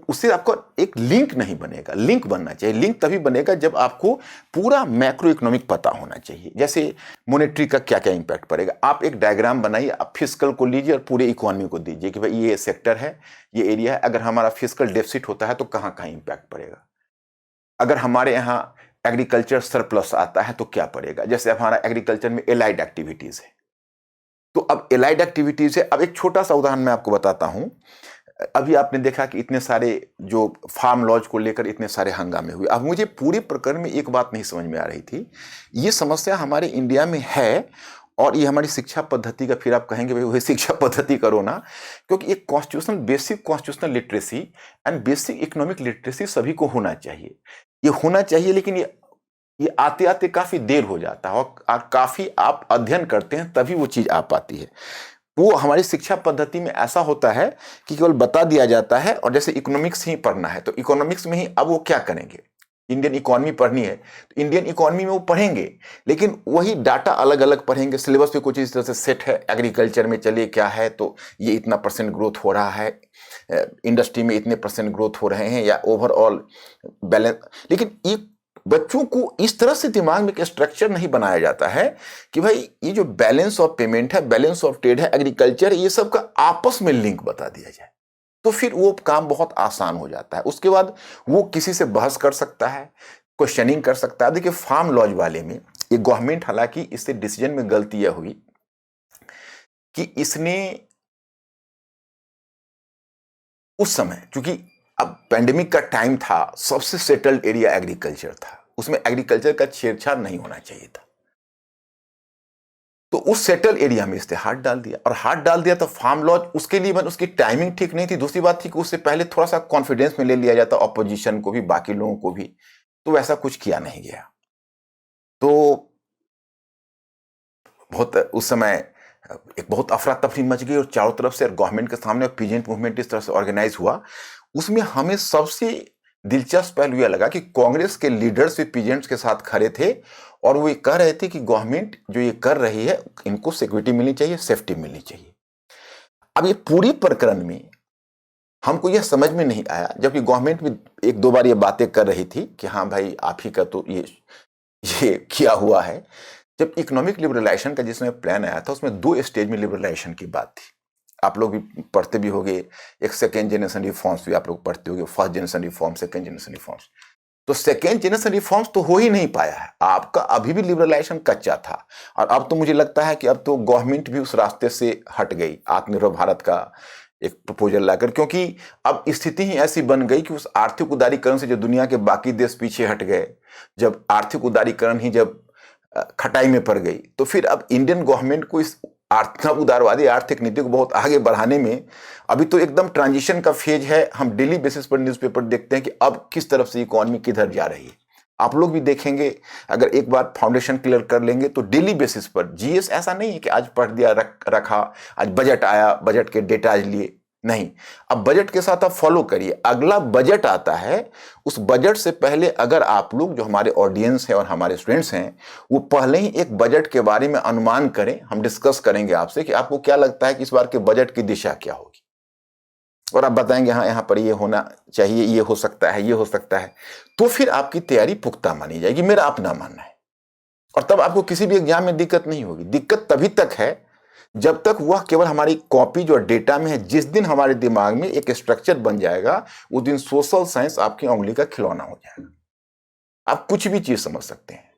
उससे आपका एक लिंक नहीं बनेगा। लिंक बनना चाहिए। लिंक तभी बनेगा जब आपको पूरा मैक्रो इकोनॉमिक पता होना चाहिए। जैसे मॉनेटरी का क्या क्या इंपैक्ट पड़ेगा, आप एक डायग्राम बनाइए, आप फिजिकल को लीजिए और पूरे इकोनॉमी को दीजिए कि भाई ये सेक्टर है, ये एरिया है, अगर हमारा फिजिकल डेफिसिट होता है तो कहाँ कहाँ इंपैक्ट पड़ेगा। अगर हमारे यहाँ एग्रीकल्चर सरप्लस आता है तो क्या पड़ेगा। जैसे हमारा एग्रीकल्चर में एलाइड एक्टिविटीज है, तो अब एलाइड एक्टिविटीज है। अब एक छोटा सा उदाहरण मैं आपको बताता हूं। अभी आपने देखा कि इतने सारे जो फार्म लॉज को लेकर इतने सारे हंगामे हुए। अब मुझे पूरे प्रकरण में एक बात नहीं समझ में आ रही थी, ये समस्या हमारे इंडिया में है और ये हमारी शिक्षा पद्धति का, फिर आप कहेंगे भाई वही शिक्षा पद्धति करो ना, क्योंकि एक constitutional basic constitutional literacy and basic economic literacy सभी को होना चाहिए। ये होना चाहिए, लेकिन ये आते आते काफी देर हो जाता है और काफी आप अध्ययन करते हैं तभी वो चीज आ पाती है। वो हमारी शिक्षा पद्धति में ऐसा होता है कि केवल बता दिया जाता है, और जैसे इकोनॉमिक्स ही पढ़ना है तो इकोनॉमिक्स में ही अब वो क्या करेंगे, इंडियन इकोनॉमी पढ़नी है तो इंडियन इकोनॉमी में वो पढ़ेंगे, लेकिन वही डाटा अलग अलग पढ़ेंगे। सिलेबस पे कुछ इस तरह से सेट है, एग्रीकल्चर में चलिए क्या है तो ये इतना % ग्रोथ हो रहा है, इंडस्ट्री में इतने % ग्रोथ हो रहे हैं, या ओवरऑल बैलेंस। लेकिन ये बच्चों को इस तरह से दिमाग में एक स्ट्रक्चर नहीं बनाया जाता है कि भाई ये जो बैलेंस ऑफ पेमेंट है, बैलेंस ऑफ ट्रेड है, एग्रीकल्चर, ये सब का आपस में लिंक बता दिया जाए, तो फिर वो काम बहुत आसान हो जाता है। उसके बाद वो किसी से बहस कर सकता है, क्वेश्चनिंग कर सकता है। देखिए फार्म लॉज वाले में ये गवर्नमेंट, हालांकि इससे डिसीजन में गलती यह हुई कि इसने उस समय, क्योंकि अब पैंडेमिक का टाइम था, सबसे सेटल्ड एरिया एग्रीकल्चर था, उसमें एग्रीकल्चर का छेड़छाड़ नहीं होना चाहिए था, तो उस सेटल एरिया में इसने हाथ डाल दिया। और हाथ डाल दिया तो फार्म लॉज उसके लिए उसकी टाइमिंग ठीक नहीं थी। दूसरी बात थी कि उससे पहले थोड़ा सा कॉन्फिडेंस में ले लिया जाता, ऑपोजिशन को भी, बाकी लोगों को भी, तो वैसा कुछ किया नहीं गया। तो बहुत उस समय एक बहुत अफरा तफरी मच गई और चारों तरफ से गवर्नमेंट के सामने पीजेंट मूवमेंट इस तरह से ऑर्गेनाइज हुआ। उसमें हमें सबसे दिलचस्प पहलू यह लगा कि कांग्रेस के लीडर्स भी पीजेंट्स के साथ खड़े थे और वो ये कह रहे थे कि गवर्नमेंट जो ये कर रही है, इनको सिक्योरिटी मिलनी चाहिए, सेफ्टी मिलनी चाहिए। अब ये पूरी प्रकरण में हमको यह समझ में नहीं आया, जबकि गवर्नमेंट भी एक दो बार ये बातें कर रही थी कि हाँ भाई आप ही का तो ये किया हुआ है। जब इकोनॉमिक लिबरलाइजेशन का जिसमें प्लान आया था, उसमें 2 स्टेज में लिबरलाइजेशन की बात थी। आप लोग भी पढ़ते भी होंगे, एक सेकेंड जनरेशन रिफॉर्म्स भी आप लोग पढ़ते होंगे, first generation reform, second generation reforms. तो सेकेंड जनरेशन रिफॉर्म्स तो हो ही नहीं पाया है, आपका अभी भी लिबरलाइजेशन कच्चा था। और अब तो मुझे लगता है कि अब तो गवर्नमेंट भी उस रास्ते से हट गई, आत्मनिर्भर भारत का एक प्रपोजल लाकर, क्योंकि अब स्थिति ही ऐसी बन गई कि उस आर्थिक उदारीकरण से जो दुनिया के बाकी देश पीछे हट गए, जब आर्थिक उदारीकरण ही जब खटाई में पड़ गई, तो फिर अब इंडियन गवर्नमेंट को इस आर्थिक उदारवादी आर्थिक नीति को बहुत आगे बढ़ाने में अभी तो एकदम ट्रांजिशन का फेज है। हम डेली बेसिस पर न्यूज़पेपर देखते हैं कि अब किस तरफ से इकोनॉमी किधर जा रही है। आप लोग भी देखेंगे, अगर एक बार फाउंडेशन क्लियर कर लेंगे तो डेली बेसिस पर जीएस, ऐसा नहीं है कि आज पढ़ दिया रखा, आज बजट आया, बजट के डेटा आज लिए, नहीं। अब बजट के साथ आप फॉलो करिए, अगला बजट आता है, उस बजट से पहले अगर आप लोग, जो हमारे ऑडियंस है और हमारे स्टूडेंट्स हैं, वो पहले ही एक बजट के बारे में अनुमान करें। हम डिस्कस करेंगे आपसे कि आपको क्या लगता है कि इस बार के बजट की दिशा क्या होगी, और आप बताएंगे हाँ यहाँ पर ये होना चाहिए, ये हो सकता है, ये हो सकता है, तो फिर आपकी तैयारी पुख्ता मानी जाएगी, मेरा अपना मानना है। और तब आपको किसी भी एग्जाम में दिक्कत नहीं होगी। दिक्कत तभी तक है जब तक वह केवल हमारी कॉपी जो डेटा में है। जिस दिन हमारे दिमाग में एक स्ट्रक्चर बन जाएगा, उस दिन सोशल साइंस आपकी उंगली का खिलौना हो जाएगा, आप कुछ भी चीज समझ सकते हैं।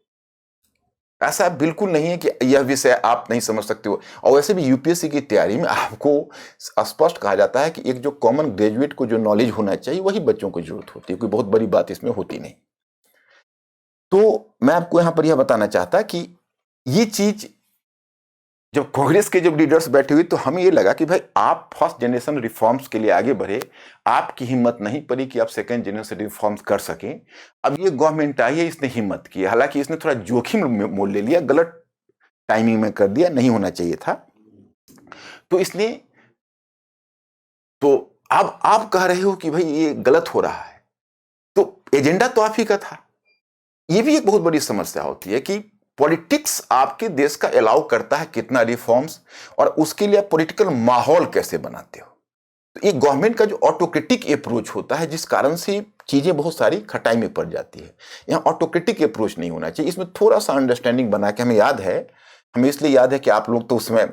ऐसा बिल्कुल नहीं है कि यह विषय आप नहीं समझ सकते हो। और वैसे भी यूपीएससी की तैयारी में आपको स्पष्ट कहा जाता है कि एक जो कॉमन ग्रेजुएट को जो नॉलेज होना चाहिए वही बच्चों को जरूरत होती है, कोई बहुत बड़ी बात इसमें होती नहीं। तो मैं आपको यहां पर यह बताना चाहता कि ये चीज जब कांग्रेस के जब लीडर्स बैठे हुए तो हमें ये लगा कि भाई आप फर्स्ट जनरेशन रिफॉर्म्स के लिए आगे बढ़े, आपकी हिम्मत नहीं पड़ी कि आप सेकंड जनरेशन रिफॉर्म्स कर सकें। अब ये गवर्नमेंट आई है, इसने हिम्मत की, हालांकि इसने थोड़ा जोखिम मोल ले लिया, गलत टाइमिंग में कर दिया, नहीं होना चाहिए था। तो इसलिए तो अब आप कह रहे हो कि भाई ये गलत हो रहा है, तो एजेंडा तो आप ही का था। ये भी एक बहुत बड़ी समस्या होती है कि पॉलिटिक्स आपके देश का अलाउ करता है कितना रिफॉर्म्स, और उसके लिए आप पॉलिटिकल माहौल कैसे बनाते हो। तो ये गवर्नमेंट का जो ऑटोक्रेटिक अप्रोच होता है, जिस कारण से चीजें बहुत सारी खटाई में पड़ जाती है। यहाँ ऑटोक्रेटिक अप्रोच नहीं होना चाहिए, इसमें थोड़ा सा अंडरस्टैंडिंग बना के, हमें इसलिए याद है कि आप लोग तो उसमें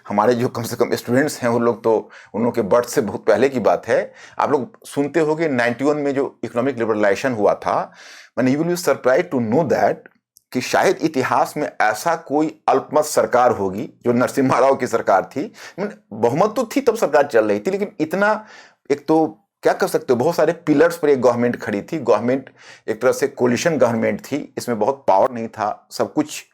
हमारे जो कम से कम स्टूडेंट्स हैं वो लोग तो, उन लोगों के बर्थ से बहुत पहले की बात है। आप लोग सुनते होंगे 91 में जो इकोनॉमिक लिबरलाइजेशन हुआ था, मैंने you will be surprise to know that कि शायद इतिहास में ऐसा कोई अल्पमत सरकार होगी जो नरसिम्हा राव की सरकार थी। बहुमत तो थी, तब सरकार चल रही थी, लेकिन इतना, एक तो क्या कर सकते हो, बहुत सारे पिलर्स पर एक गवर्नमेंट खड़ी थी। गवर्नमेंट एक तरह से कोलिशन गवर्नमेंट थी, इसमें बहुत पावर नहीं था, सब कुछ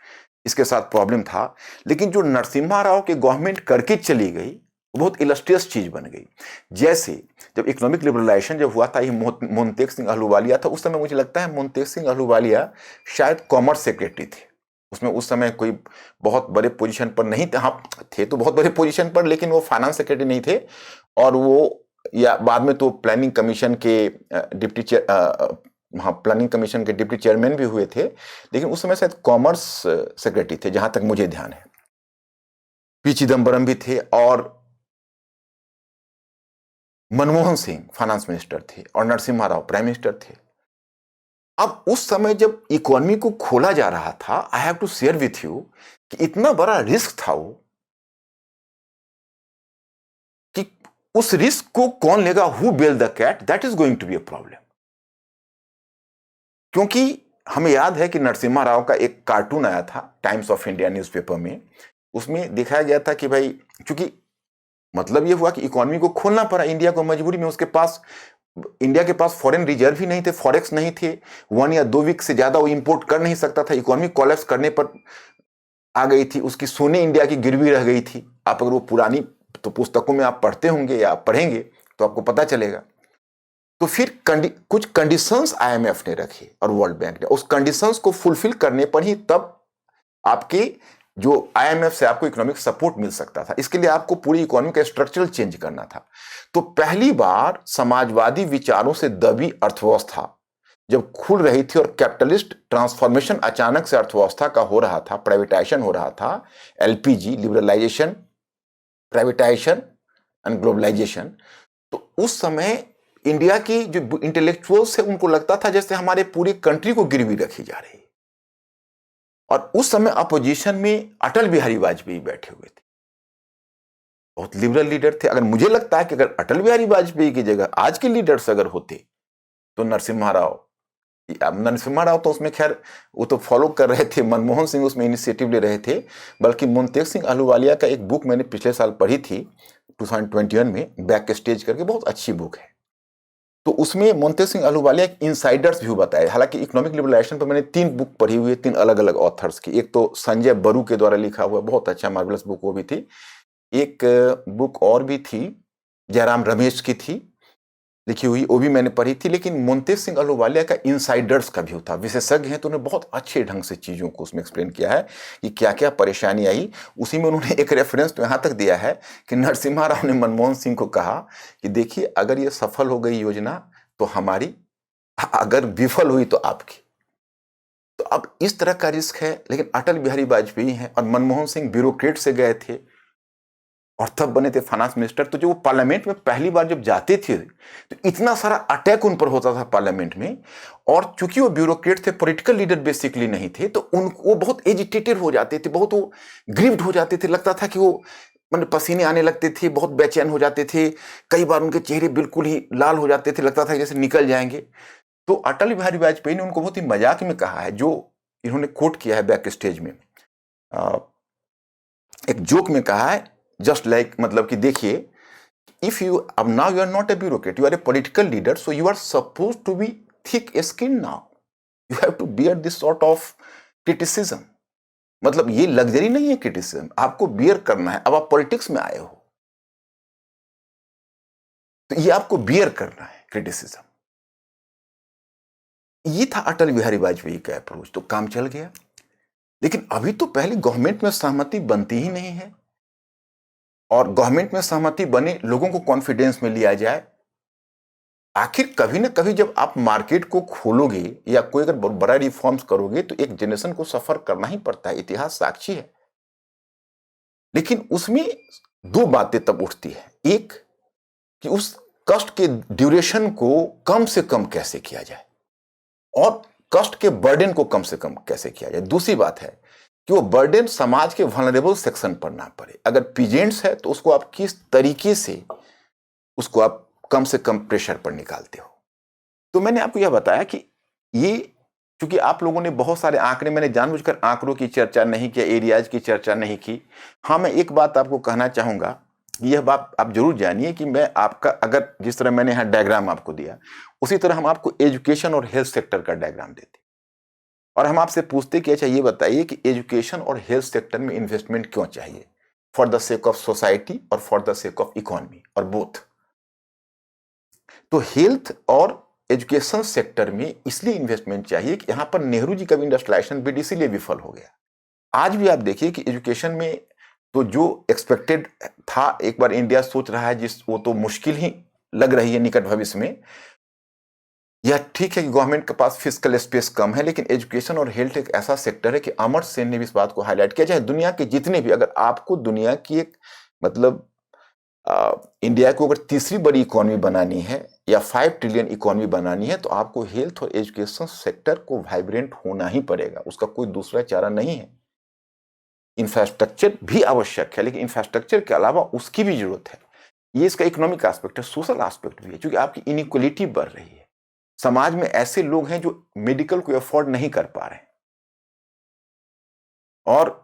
इसके साथ प्रॉब्लम था। लेकिन जो नरसिम्हा राव की गवर्नमेंट करके चली गई वो बहुत इलस्ट्रियस चीज बन गई। जैसे जब इकोनॉमिक लिबरलाइजेशन जब हुआ था, ये मोन्टेक सिंह अहलूवालिया था, उस समय मुझे लगता है मोन्टेक सिंह अहलूवालिया शायद कॉमर्स सेक्रेटरी थे। उसमें उस समय कोई बहुत बड़े पोजीशन पर नहीं थे, हाँ थे तो बहुत बड़े पोजीशन पर, लेकिन वो फाइनेंस सेक्रेटरी नहीं थे। और वो या बाद में तो प्लानिंग कमीशन के डिप्टी हाँ, प्लानिंग कमीशन के डिप्टी चेयरमैन भी हुए थे, लेकिन उस समय शायद कॉमर्स सेक्रेटरी थे जहां तक मुझे ध्यान है। पी चिदम्बरम भी थे, और मनमोहन सिंह फाइनेंस मिनिस्टर थे, और नरसिम्हा राव प्राइम मिनिस्टर थे। अब उस समय जब इकोनॉमी को खोला जा रहा था, I have to share with you कि इतना बड़ा रिस्क था वो, कि उस रिस्क को कौन लेगा, who bell the cat, that is going to be a problem. क्योंकि हमें याद है कि नरसिम्हा राव का एक कार्टून आया था टाइम्स ऑफ इंडिया न्यूज़पेपर में, उसमें दिखाया गया था कि भाई, क्योंकि मतलब ये हुआ कि इकोनॉमी को खोलना पड़ा इंडिया को मजबूरी में, उसके पास, इंडिया के पास फॉरेन रिजर्व ही नहीं थे, फॉरेक्स नहीं थे, 1 या 2 वीक से ज्यादा वो इंपोर्ट कर नहीं सकता था, इकोनॉमी कोलैप्स करने पर आ गई थी, उसकी सोने इंडिया की गिरवी रह गई थी। आप अगर वो पुरानी तो पुस्तकों में आप पढ़ते होंगे या आप पढ़ेंगे तो आपको पता चलेगा। तो फिर कुछ कंडीशंस आईएमएफ ने रखी और वर्ल्ड बैंक ने, उस कंडीशंस को फुलफिल करने पर ही तब आपके जो आईएमएफ से आपको इकोनॉमिक सपोर्ट मिल सकता था। इसके लिए आपको पूरी इकोनॉमी का स्ट्रक्चरल चेंज करना था। तो पहली बार समाजवादी विचारों से दबी अर्थव्यवस्था जब खुल रही थी, और कैपिटलिस्ट ट्रांसफॉर्मेशन अचानक से अर्थव्यवस्था का हो रहा था, प्राइवेटाइजेशन हो रहा था, LPG, liberalisation, privatisation and globalisation. तो उस समय इंडिया की जो इंटेलेक्चुअल्स है उनको लगता था जैसे हमारे पूरी कंट्री को गिरवी रखी जा रही है। और उस समय अपोजिशन में अटल बिहारी वाजपेयी बैठे हुए थे, बहुत लिबरल लीडर थे। अगर मुझे लगता है कि अगर अटल बिहारी वाजपेयी की जगह आज के लीडर्स अगर होते तो नरसिम्हा राव तो उसमें खैर वो तो फॉलो कर रहे थे, मनमोहन सिंह उसमें इनिशिएटिव ले रहे थे, बल्कि मोन्टेक सिंह अहलूवालिया का एक बुक मैंने पिछले साल पढ़ी थी 2021 में, बैक स्टेज करके, बहुत अच्छी बुक है। तो उसमें मोन्टेक सिंह अहलूवालिया एक इनसाइडर्स व्यू बताया। हालांकि इकोनॉमिक लिबरलाइजेशन पर मैंने 3 बुक पढ़ी हुई है, 3 अलग अलग ऑथर्स की। एक तो संजय बरू के द्वारा लिखा हुआ बहुत अच्छा मार्वलस बुक वो भी थी, एक बुक और भी थी जयराम रमेश की थी लिखी हुई, वो भी मैंने पढ़ी थी। लेकिन मोन्टेक सिंह अहलूवालिया का इनसाइडर्स का व्यू था, विशेषज्ञ हैं तो उन्होंने बहुत अच्छे ढंग से चीजों को उसमें एक्सप्लेन किया है कि क्या क्या परेशानी आई। उसी में उन्होंने एक रेफरेंस तो यहाँ तक दिया है कि नरसिम्हा राव ने मनमोहन सिंह को कहा कि देखिए अगर ये सफल हो गई योजना तो हमारी, अगर विफल हुई तो आपकी। तो अब इस तरह का रिस्क है। लेकिन अटल बिहारी वाजपेयी हैं और मनमोहन सिंह ब्यूरोक्रेट से गए थे और तब बने थे फाइनेंस मिनिस्टर। तो जो वो पार्लियामेंट में पहली बार जब जाते थे तो इतना सारा अटैक उन पर होता था पार्लियामेंट में, और चूंकि वो ब्यूरोक्रेट थे, पॉलिटिकल लीडर बेसिकली नहीं थे, तो वो बहुत एजिटेटेड हो जाते थे, बहुत वो ग्रीव्ड हो जाते थे, लगता था कि वो मतलब पसीने आने लगते थे, बहुत बेचैन हो जाते थे, कई बार उनके चेहरे बिल्कुल ही लाल हो जाते थे, लगता था जैसे निकल जाएंगे। तो अटल बिहारी वाजपेयी ने उनको बहुत ही मजाक में कहा है, जो इन्होंने कोट किया है बैक स्टेज में, एक जोक में कहा है, जस्ट लाइक मतलब कि देखिए, इफ यू अब now you are not a bureaucrat, you are a political leader, so you are suppose to be thick skin now, you have to bear this sort of criticism. मतलब ये लग्जरी नहीं है क्रिटिसिज्म, आपको बियर करना है। अब आप पॉलिटिक्स में आए हो तो ये आपको बियर करना है क्रिटिसिज्म। ये था अटल बिहारी वाजपेयी का अप्रोच, तो काम चल गया। लेकिन अभी तो पहले गवर्नमेंट में सहमति बनती ही नहीं है, और गवर्नमेंट में सहमति बने, लोगों को कॉन्फिडेंस में लिया जाए। आखिर कभी ना कभी जब आप मार्केट को खोलोगे या कोई अगर बड़ा रिफॉर्म्स करोगे तो एक जनरेशन को सफर करना ही पड़ता है, इतिहास साक्षी है। लेकिन उसमें दो बातें तब उठती है, एक कि उस कष्ट के ड्यूरेशन को कम से कम कैसे किया जाए, और कष्ट के बर्डन को कम से कम कैसे किया जाए। दूसरी बात है कि वो बर्डन समाज के वल्नरेबल सेक्शन पर ना पड़े। अगर पीजेंट्स है तो उसको आप किस तरीके से उसको आप कम से कम प्रेशर पर निकालते हो। तो मैंने आपको यह बताया कि ये, क्योंकि आप लोगों ने बहुत सारे आंकड़े, मैंने जानबूझकर आंकड़ों की चर्चा नहीं किया, एरियाज की चर्चा नहीं की। हाँ, मैं एक बात आपको कहना चाहूंगा, यह बात आप जरूर जानिए कि मैं आपका, अगर जिस तरह मैंने यहाँ डायग्राम आपको दिया, उसी तरह हम आपको एजुकेशन और हेल्थ सेक्टर का डायग्राम देते, और हम आपसे पूछते कि अच्छा ये बताइए कि एजुकेशन और हेल्थ सेक्टर में इन्वेस्टमेंट क्यों चाहिए, for the sake of society और for the sake of economy, और बोथ। तो हेल्थ और एजुकेशन सेक्टर में इसलिए इन्वेस्टमेंट चाहिए कि यहां पर नेहरू जी का भी इंडस्ट्रियलाइजेशन बिड इसीलिए विफल हो गया। आज भी आप देखिए कि एजुकेशन में तो जो एक्सपेक्टेड था, एक बार इंडिया सोच रहा है वो तो मुश्किल ही लग रही है निकट भविष्य में। यह ठीक है कि गवर्नमेंट के पास फिजिकल स्पेस कम है, लेकिन एजुकेशन और हेल्थ एक ऐसा सेक्टर है कि अमर्त्य सेन ने भी इस बात को हाईलाइट किया, चाहे दुनिया के जितने भी, अगर आपको दुनिया की एक मतलब इंडिया को अगर तीसरी बड़ी इकोनॉमी बनानी है या 5 ट्रिलियन इकोनॉमी बनानी है, तो आपको हेल्थ और एजुकेशन सेक्टर को वाइब्रेंट होना ही पड़ेगा, उसका कोई दूसरा चारा नहीं है। इंफ्रास्ट्रक्चर भी आवश्यक है, लेकिन इंफ्रास्ट्रक्चर के अलावा उसकी भी जरूरत है। ये इसका इकोनॉमिक एस्पेक्ट है, सोशल एस्पेक्ट भी है, क्योंकि आपकी इनइक्वलिटी बढ़ रही है। समाज में ऐसे लोग हैं जो मेडिकल को अफोर्ड नहीं कर पा रहे हैं, और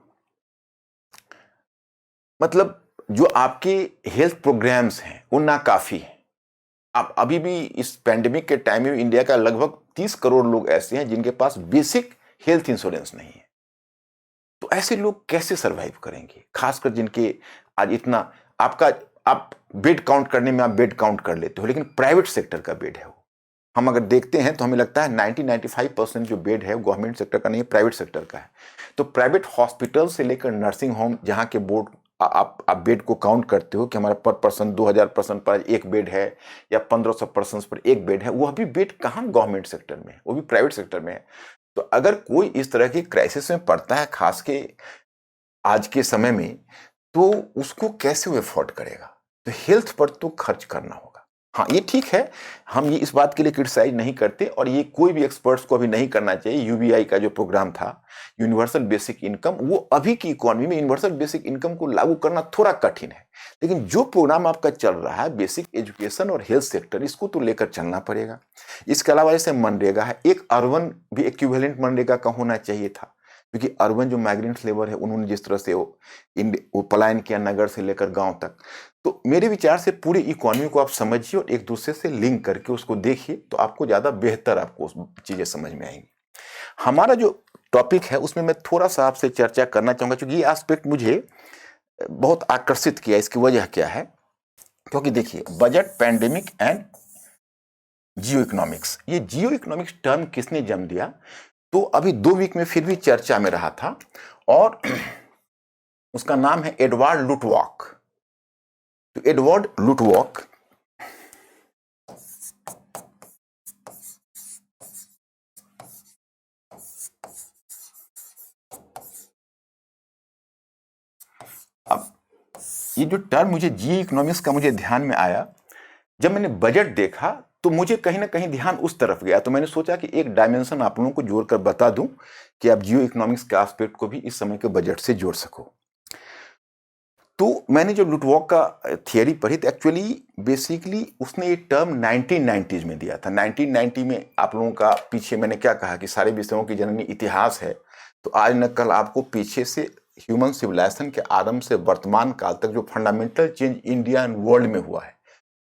मतलब जो आपके हेल्थ प्रोग्राम्स हैं वो नाकाफी हैं। आप अभी भी इस पैंडेमिक के टाइम में इंडिया का लगभग 30 करोड़ लोग ऐसे हैं जिनके पास बेसिक हेल्थ इंश्योरेंस नहीं है। तो ऐसे लोग कैसे सरवाइव करेंगे, खासकर जिनके आज इतना आप बेड काउंट करने में आप बेड काउंट कर लेते हो, लेकिन प्राइवेट सेक्टर का बेड है वो। हम अगर देखते हैं तो हमें लगता है 90-95% जो बेड है वो गवर्नमेंट सेक्टर का नहीं है, प्राइवेट सेक्टर का है। तो प्राइवेट हॉस्पिटल से लेकर नर्सिंग होम, जहां के बोर्ड आप बेड को काउंट करते हो कि हमारा पर पर्सन 2000 पर्सन पर एक बेड है या 1500 पर्सन पर एक बेड है, वो अभी बेड कहाँ गवर्नमेंट सेक्टर में है, वो भी प्राइवेट सेक्टर में है। तो अगर कोई इस तरह की क्राइसिस में पड़ता है, खास के आज के समय में, तो उसको कैसे वो अफोर्ड करेगा। तो हेल्थ पर तो खर्च करना होगा। हाँ, ये ठीक है, हम ये इस बात के लिए क्रिटिसाइज नहीं करते, और ये कोई भी एक्सपर्ट्स को अभी नहीं करना चाहिए। यूबीआई का जो प्रोग्राम था, यूनिवर्सल बेसिक इनकम, वो अभी की इकोनॉमी में यूनिवर्सल बेसिक इनकम को लागू करना थोड़ा कठिन है। लेकिन जो प्रोग्राम आपका चल रहा है बेसिक एजुकेशन और हेल्थ सेक्टर, इसको तो लेकर चलना पड़ेगा। इसके अलावा जैसे मनरेगा है, एक अर्बन भी इक्विवेलेंट मनरेगा का होना चाहिए था, क्योंकि अर्बन जो माइग्रेंट लेबर है उन्होंने जिस तरह से वो पलायन किया नगर से लेकर गांव तक। तो मेरे विचार से पूरी इकोनॉमी को आप समझिए और एक दूसरे से लिंक करके उसको देखिए, तो आपको ज्यादा बेहतर आपको चीजें समझ में आएंगी। हमारा जो टॉपिक है उसमें मैं थोड़ा सा आपसे चर्चा करना चाहूंगा, क्योंकि ये एस्पेक्ट मुझे बहुत आकर्षित किया। इसकी वजह क्या है, क्योंकि देखिए, budget, pandemic and Jio economics, ये जियो इकोनॉमिक्स टर्म किसने जन्म दिया, तो अभी 2 वीक में फिर भी चर्चा में रहा था, और उसका नाम है एडवर्ड लुटवॉक। तो एडवर्ड लुटवॉक अब ये जो टर्म मुझे जियो इकोनॉमिक्स का मुझे ध्यान में आया जब मैंने बजट देखा, तो मुझे कहीं ना कहीं ध्यान उस तरफ गया। तो मैंने सोचा कि एक डायमेंशन आप लोगों को जोड़कर बता दूं कि आप जियो इकोनॉमिक्स के एस्पेक्ट को भी इस समय के बजट से जोड़ सको। तो मैंने जो लुटवॉक का थियरी पढ़ी, तो एक्चुअली बेसिकली उसने ये टर्म 1990s में दिया था। 1990 में आप लोगों का, पीछे मैंने क्या कहा कि सारे विषयों की जननी इतिहास है, तो आज न कल आपको पीछे से ह्यूमन सिविलाइजेशन के आरंभ से वर्तमान काल तक जो fundamental change India and world में हुआ है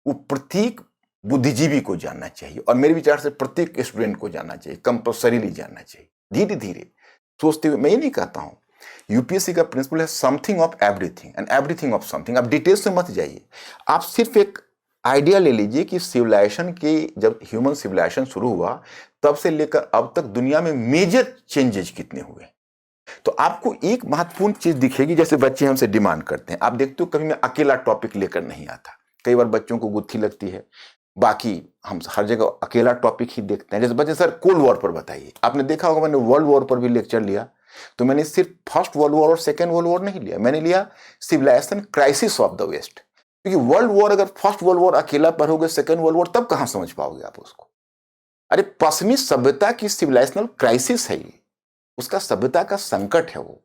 वो प्रत्येक बुद्धिजीवी को जानना चाहिए, और मेरे विचार से प्रत्येक स्टूडेंट को जानना चाहिए, कंपल्सरीली जानना चाहिए। धीरे धीरे सोचते हुए, मैं ये नहीं कहता हूं, यूपीएससी का प्रिंसिपल है something of everything and everything of something. आप डिटेल्स में मत जाइए, आप सिर्फ एक आइडिया ले लीजिए कि सिविलाइजेशन के, जब ह्यूमन सिविलाइजेशन शुरू हुआ तब से लेकर अब तक दुनिया में मेजर चेंजेस कितने हुए। तो आपको एक महत्वपूर्ण चीज दिखेगी, जैसे बच्चे हमसे डिमांड करते हैं, आप देखते हो कभी मैं अकेला टॉपिक लेकर नहीं आता, कई बार बच्चों को गुत्थी लगती है, बाकी हम हर जगह अकेला टॉपिक ही देखते हैं। जैसे बच्चे सर कोल्ड वॉर पर बताइए, आपने देखा होगा मैंने वर्ल्ड वॉर पर भी लेक्चर लिया, तो मैंने सिर्फ फर्स्ट वर्ल्ड वॉर और सेकेंड वर्ल्ड वॉर नहीं लिया, मैंने लिया civilisation crisis of the West. क्योंकि वर्ल्ड वॉर, अगर फर्स्ट वर्ल्ड वॉर अकेला पढ़ोगे, सेकेंड वर्ल्ड वॉर, तब कहां समझ पाओगे आप उसको। अरे पश्चिमी सभ्यता की सिविलाइजेशनल क्राइसिस है ये, उसका सभ्यता का संकट है, वो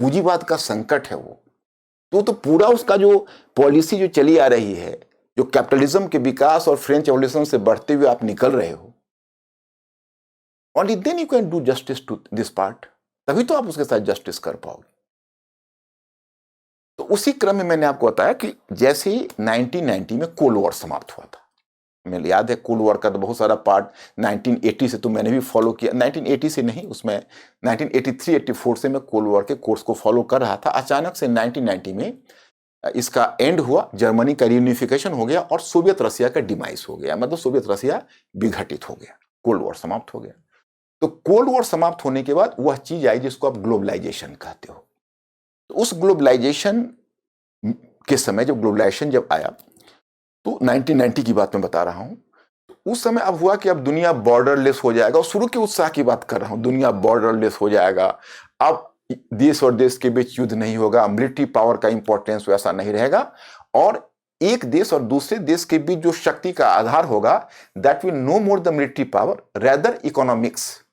पूंजीवाद का संकट है वो। तो पूरा उसका जो पॉलिसी जो चली आ रही है, जो कैपिटलिज्म के विकास और फ्रेंच एवोल्यूशन से बढ़ते हुए आप निकल रहे हो, only then you can do justice to this part, तभी तो आप उसके साथ जस्टिस कर पाओगे। तो उसी क्रम में मैंने आपको बताया कि जैसे ही 1990 में कोल्ड वॉर समाप्त हुआ था, मुझे याद है कोल्ड वॉर का तो बहुत सारा पार्ट 1980 से तो मैंने भी फॉलो किया, 1980 से नहीं, उसमें 1983-84 से मैं कोल्ड वॉर के कोर्स को फॉलो कर रहा था। अचानक से 1990 में इसका एंड हुआ, जर्मनी का रीयूनिफिकेशन हो गया और सोवियत रसिया का डिमाइस हो गया, मतलब सोवियत रसिया विघटित हो गया, कोल्ड वॉर समाप्त हो गया। तो कोल्ड वॉर समाप्त होने के बाद वह चीज आई जिसको आप ग्लोबलाइजेशन कहते हो। तो उस ग्लोबलाइजेशन के समय, जब ग्लोबलाइजेशन जब आया, तो 1990 की बात मैं बता रहा हूं, तो उस समय अब हुआ कि अब दुनिया बॉर्डरलेस हो जाएगा, और शुरू के उत्साह की बात कर रहा हूं, दुनिया बॉर्डरलेस हो जाएगा, अब देश और देश के बीच युद्ध नहीं होगा, मिलिट्री पावर का इंपॉर्टेंस वैसा नहीं रहेगा, और एक देश और दूसरे देश के बीच जो शक्ति का आधार होगा, that will no more the military power, rather economics,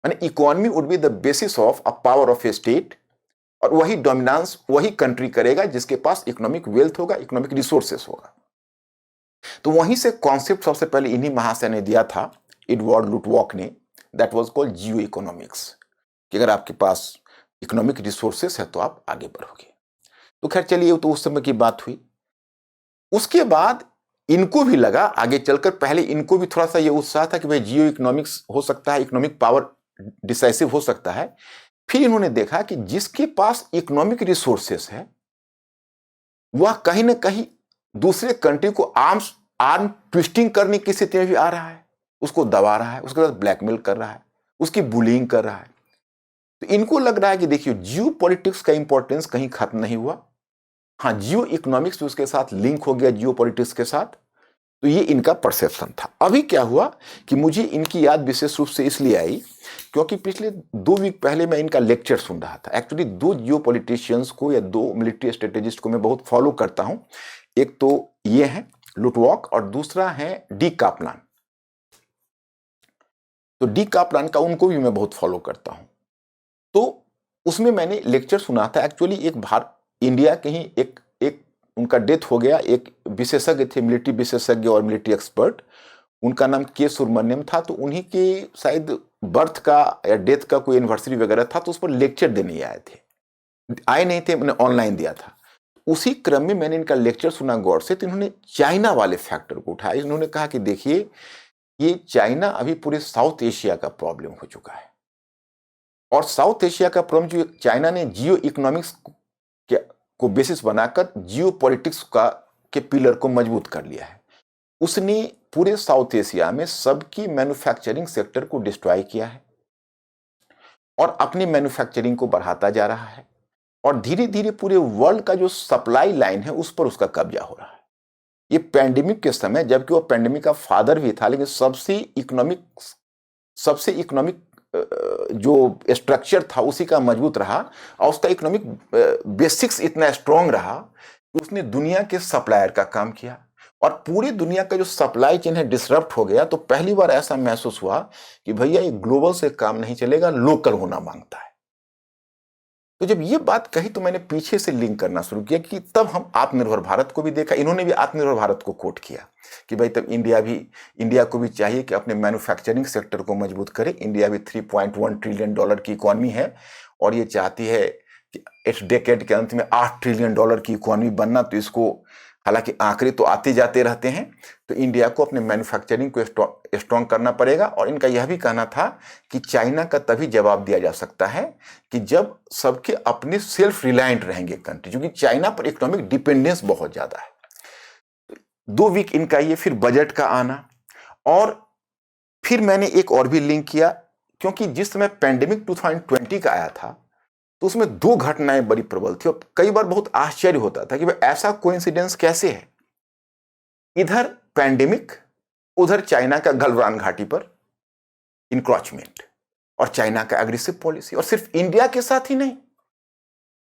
यानी economy would be the basis of a power of a state, और वही डोमिनेंस वही कंट्री करेगा जिसके पास इकोनॉमिक वेल्थ होगा, इकोनॉमिक रिसोर्सेस होगा। तो वहीं से कॉन्सेप्ट सबसे पहले इन्हीं महाशय ने दिया था, एडवर्ड लुटवॉक ने, that was called Jio economics, कि अगर आपके पास इकोनॉमिक रिसोर्सेस है तो आप आगे बढ़ोगे। तो खैर चलिए, तो उस समय की बात हुई। उसके बाद इनको भी लगा आगे चलकर, पहले इनको भी थोड़ा सा ये उत्साह था कि भाई जियो इकोनॉमिक्स हो सकता है, इकोनॉमिक पावर डिसाइसिव हो सकता है। फिर इन्होंने देखा कि जिसके पास इकोनॉमिक रिसोर्सेस है वह कहीं ना कहीं दूसरे कंट्री को आर्म ट्विस्टिंग करने की स्थिति में भी आ रहा है, उसको दबा रहा है, उसके साथ ब्लैकमेल कर रहा है, उसकी बुलिंग कर रहा है। तो इनको लग रहा है कि देखिए जियो पॉलिटिक्स का इंपॉर्टेंस कहीं खत्म नहीं हुआ, हाँ जियो इकोनॉमिक्स भी उसके साथ लिंक हो गया जियो पॉलिटिक्स के साथ। तो ये इनका परसेप्शन था। अभी क्या हुआ कि मुझे इनकी याद विशेष रूप से इसलिए आई क्योंकि पिछले 2 वीक पहले मैं इनका लेक्चर सुन रहा था। एक्चुअली 2 जियो पॉलिटिशियंस को या 2 मिलिट्री स्ट्रेटेजिस्ट को मैं बहुत फॉलो करता हूं। एक तो ये है लुटवॉक और दूसरा है डी कापलान। तो डी कापलान का उनको भी मैं बहुत फॉलो करता हूं। तो उसमें मैंने लेक्चर सुना था। एक्चुअली एक इंडिया के ही एक उनका डेथ हो गया, एक विशेषज्ञ थे, मिलिट्री विशेषज्ञ और मिलिट्री एक्सपर्ट, उनका नाम के सुब्रमण्यम था। तो उन्हीं के शायद बर्थ का या डेथ का कोई एनिवर्सरी वगैरह था, तो उस पर लेक्चर देने आए थे, आए नहीं थे, मैंने ऑनलाइन दिया था। उसी क्रम में मैंने इनका लेक्चर सुना गौर से, तो इन्होंने चाइना वाले फैक्टर को उठाया। इन्होंने कहा कि देखिए ये चाइना अभी पूरे साउथ एशिया का प्रॉब्लम हो चुका है, और साउथ एशिया का प्रॉब्लम जो चाइना ने जियो इकोनॉमिक्स को बेसिस बनाकर जियो पॉलिटिक्स के पिलर को मजबूत कर लिया है। उसने पूरे साउथ एशिया में सबकी मैन्युफैक्चरिंग सेक्टर को डिस्ट्रॉय किया है और अपनी मैन्युफैक्चरिंग को बढ़ाता जा रहा है, और धीरे धीरे पूरे वर्ल्ड का जो सप्लाई लाइन है उस पर उसका कब्जा हो रहा है। ये पैंडेमिक के समय, जबकि वो पैंडेमिक का फादर भी था, लेकिन सबसे इकोनॉमिक जो स्ट्रक्चर था उसी का मजबूत रहा, और उसका इकोनॉमिक बेसिक्स इतना स्ट्रांग रहा कि उसने दुनिया के सप्लायर का काम किया, और पूरी दुनिया का जो सप्लाई चेन है डिसरप्ट हो गया। तो पहली बार ऐसा महसूस हुआ कि भैया ये ग्लोबल से काम नहीं चलेगा, लोकल होना मांगता है। तो जब ये बात कही तो मैंने पीछे से लिंक करना शुरू किया कि तब हम आत्मनिर्भर भारत को भी देखा, इन्होंने भी आत्मनिर्भर भारत को कोट किया कि भाई तब इंडिया को भी चाहिए कि अपने मैन्युफैक्चरिंग सेक्टर को मजबूत करे। इंडिया भी $3.1 ट्रिलियन की इकोनॉमी है और ये चाहती है कि इस डेकेड के अंत में $8 ट्रिलियन की इकोनॉमी बनना। तो इसको, हालांकि आंकड़े तो आते जाते रहते हैं, तो इंडिया को अपने मैन्युफैक्चरिंग को स्ट्रॉन्ग करना पड़ेगा। और इनका यह भी कहना था कि चाइना का तभी जवाब दिया जा सकता है कि जब सबके अपने सेल्फ रिलायंट रहेंगे कंट्री, क्योंकि चाइना पर इकोनॉमिक डिपेंडेंस बहुत ज्यादा है। 2 वीक इनका ये, फिर बजट का आना, और फिर मैंने एक और भी लिंक किया, क्योंकि जिस समय पैंडेमिक 2020 का आया था तो उसमें 2 घटनाएं बड़ी प्रबल थी और कई बार बहुत आश्चर्य होता था कि भाई ऐसा कोइंसिडेंस कैसे है। इधर पैंडेमिक, उधर चाइना का गलवान घाटी पर इंक्रोचमेंट और चाइना का एग्रेसिव पॉलिसी, और सिर्फ इंडिया के साथ ही नहीं,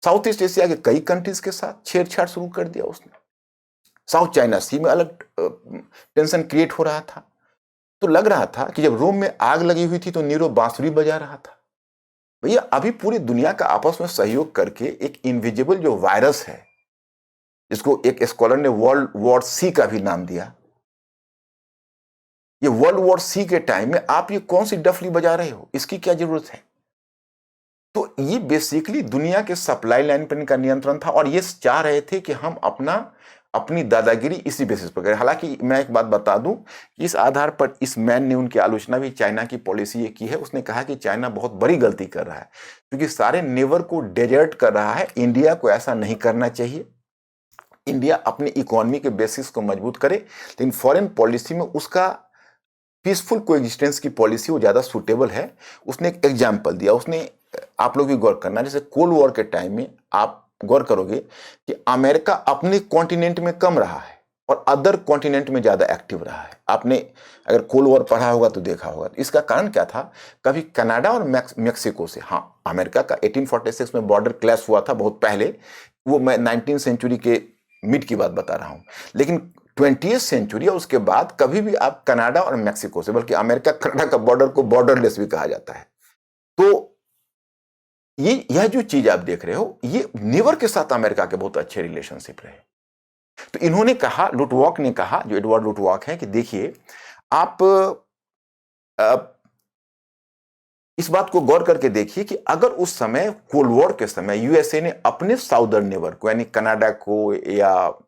साउथ ईस्ट एशिया के कई कंट्रीज के साथ छेड़छाड़ शुरू कर दिया उसने। साउथ चाइना सी में अलग टेंशन क्रिएट हो रहा था। तो लग रहा था कि जब रोम में आग लगी हुई थी तो नीरो बांसुरी बजा रहा था। भैया अभी पूरी दुनिया का आपस में सहयोग करके एक इनविजिबल जो वायरस है, जिसको एक स्कॉलर ने वर्ल्ड वॉर सी का भी नाम दिया, ये वर्ल्ड वॉर सी के टाइम में आप ये कौन सी डफली बजा रहे हो, इसकी क्या जरूरत है। तो ये बेसिकली दुनिया के सप्लाई लाइन पर इनका नियंत्रण था और ये चाह रहे थे कि हम अपनी दादागिरी इसी बेसिस पर करें। हालांकि मैं एक बात बता दूं, इस आधार पर इस मैन ने उनकी आलोचना भी चाइना की पॉलिसी ये की है। उसने कहा कि चाइना बहुत बड़ी गलती कर रहा है क्योंकि सारे नेवर को डेजर्ट कर रहा है। इंडिया को ऐसा नहीं करना चाहिए। इंडिया अपनी इकोनॉमी के बेसिस को मजबूत करे, लेकिन फॉरेन पॉलिसी में उसका पीसफुल कोएग्जिस्टेंस की पॉलिसी वो ज्यादा सुटेबल है। उसने एक एग्जाम्पल दिया, उसने, आप लोग भी गौर करना, जैसे कोल्ड वॉर के टाइम में आप गौर करोगे कि अमेरिका अपने कॉन्टिनेंट में कम रहा है और अदर कॉन्टिनेंट में ज्यादा एक्टिव रहा है। आपने अगर कोल्ड वॉर पढ़ा होगा तो देखा होगा। इसका कारण क्या था, कभी कनाडा और मेक्सिको से, हाँ अमेरिका का 1846 में बॉर्डर क्लैश हुआ था बहुत पहले, वो मैं 19th सेंचुरी के मिड की बात बता रहा हूं, लेकिन 20th सेंचुरी और उसके बाद कभी भी आप कनाडा और मेक्सिको से, बल्कि अमेरिका कनाडा का बॉर्डर को बॉर्डरलेस भी कहा जाता है। तो यह जो चीज आप देख रहे हो, ये नेवर के साथ अमेरिका के बहुत अच्छे रिलेशनशिप रहे। तो इन्होंने कहा, लुटवॉक ने कहा, जो एडवर्ड लुटवॉक है, कि देखिए आप इस बात को गौर करके देखिए कि अगर उस समय कोल्ड वॉर के समय यूएसए ने अपने साउदर्न नेबर को, यानी कनाडा को या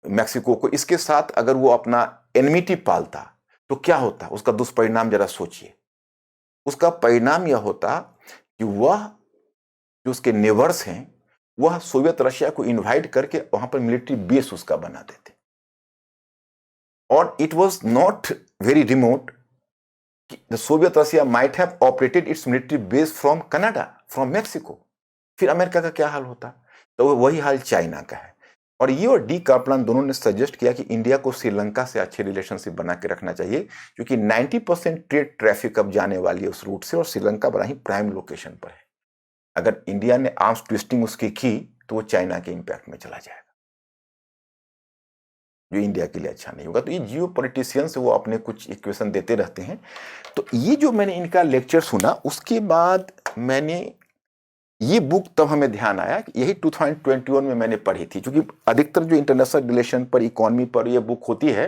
मेक्सिको को, इसके साथ अगर वो अपना एनमिटी पालता तो क्या होता, उसका दुष्परिणाम जरा सोचिए। उसका परिणाम यह होता कि वह जो उसके नेबर्स हैं वह सोवियत रशिया को इनवाइट करके वहां पर मिलिट्री बेस उसका बना देते, और it was not very remote, the Soviet Russia might have operated it's military base from Canada, from Mexico. फिर अमेरिका का क्या हाल होता। तो वही हाल चाइना का है। और ये और डी कापलान दोनों ने सजेस्ट किया कि इंडिया को श्रीलंका से अच्छे रिलेशनशिप बना के रखना चाहिए, क्योंकि 90% ट्रेड ट्रैफिक अब जाने वाली है उस रूट से, और श्रीलंका बड़ा ही प्राइम लोकेशन पर है। अगर इंडिया ने आर्म्स ट्विस्टिंग उसकी की तो वो चाइना के इंपैक्ट में चला जाएगा, जो इंडिया के लिए अच्छा नहीं होगा। तो ये जियो पॉलिटिशियंस वो अपने कुछ इक्वेशन देते रहते हैं। तो ये जो मैंने इनका लेक्चर सुना, उसके बाद मैंने ये बुक, तब हमें ध्यान आया कि यही 2021 में मैंने पढ़ी थी, क्योंकि अधिकतर जो इंटरनेशनल रिलेशन पर, इकोनॉमी पर ये बुक होती है,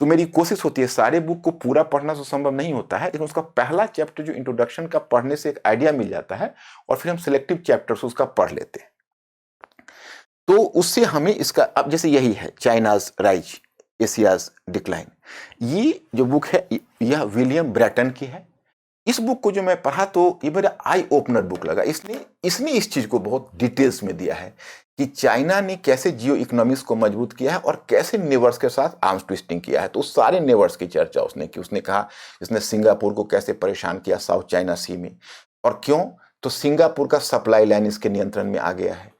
तो मेरी कोशिश होती है सारे बुक को पूरा पढ़ना तो संभव नहीं होता है, लेकिन उसका पहला चैप्टर जो इंट्रोडक्शन का पढ़ने से एक आइडिया मिल जाता है और फिर हम सिलेक्टिव चैप्टर्स उसका पढ़ लेते हैं। तो उससे हमें इसका, अब जैसे यही है चाइनाज राइज, एशियाज डिक्लाइन, ये जो बुक है यह विलियम ब्रैटन की है। इस बुक को जो मैं पढ़ा तो ये मेरा आई ओपनर बुक लगा। इसने इस चीज को बहुत डिटेल्स में दिया है कि चाइना ने कैसे जियो इकोनॉमिक्स को मजबूत किया है और कैसे नेबर्स के साथ आर्म्स ट्विस्टिंग किया है। तो उस सारे नेबर्स की चर्चा उसने की। उसने कहा इसने सिंगापुर को कैसे परेशान किया साउथ चाइना सी में, और क्यों, तो सिंगापुर का सप्लाई लाइन इसके नियंत्रण में आ गया है।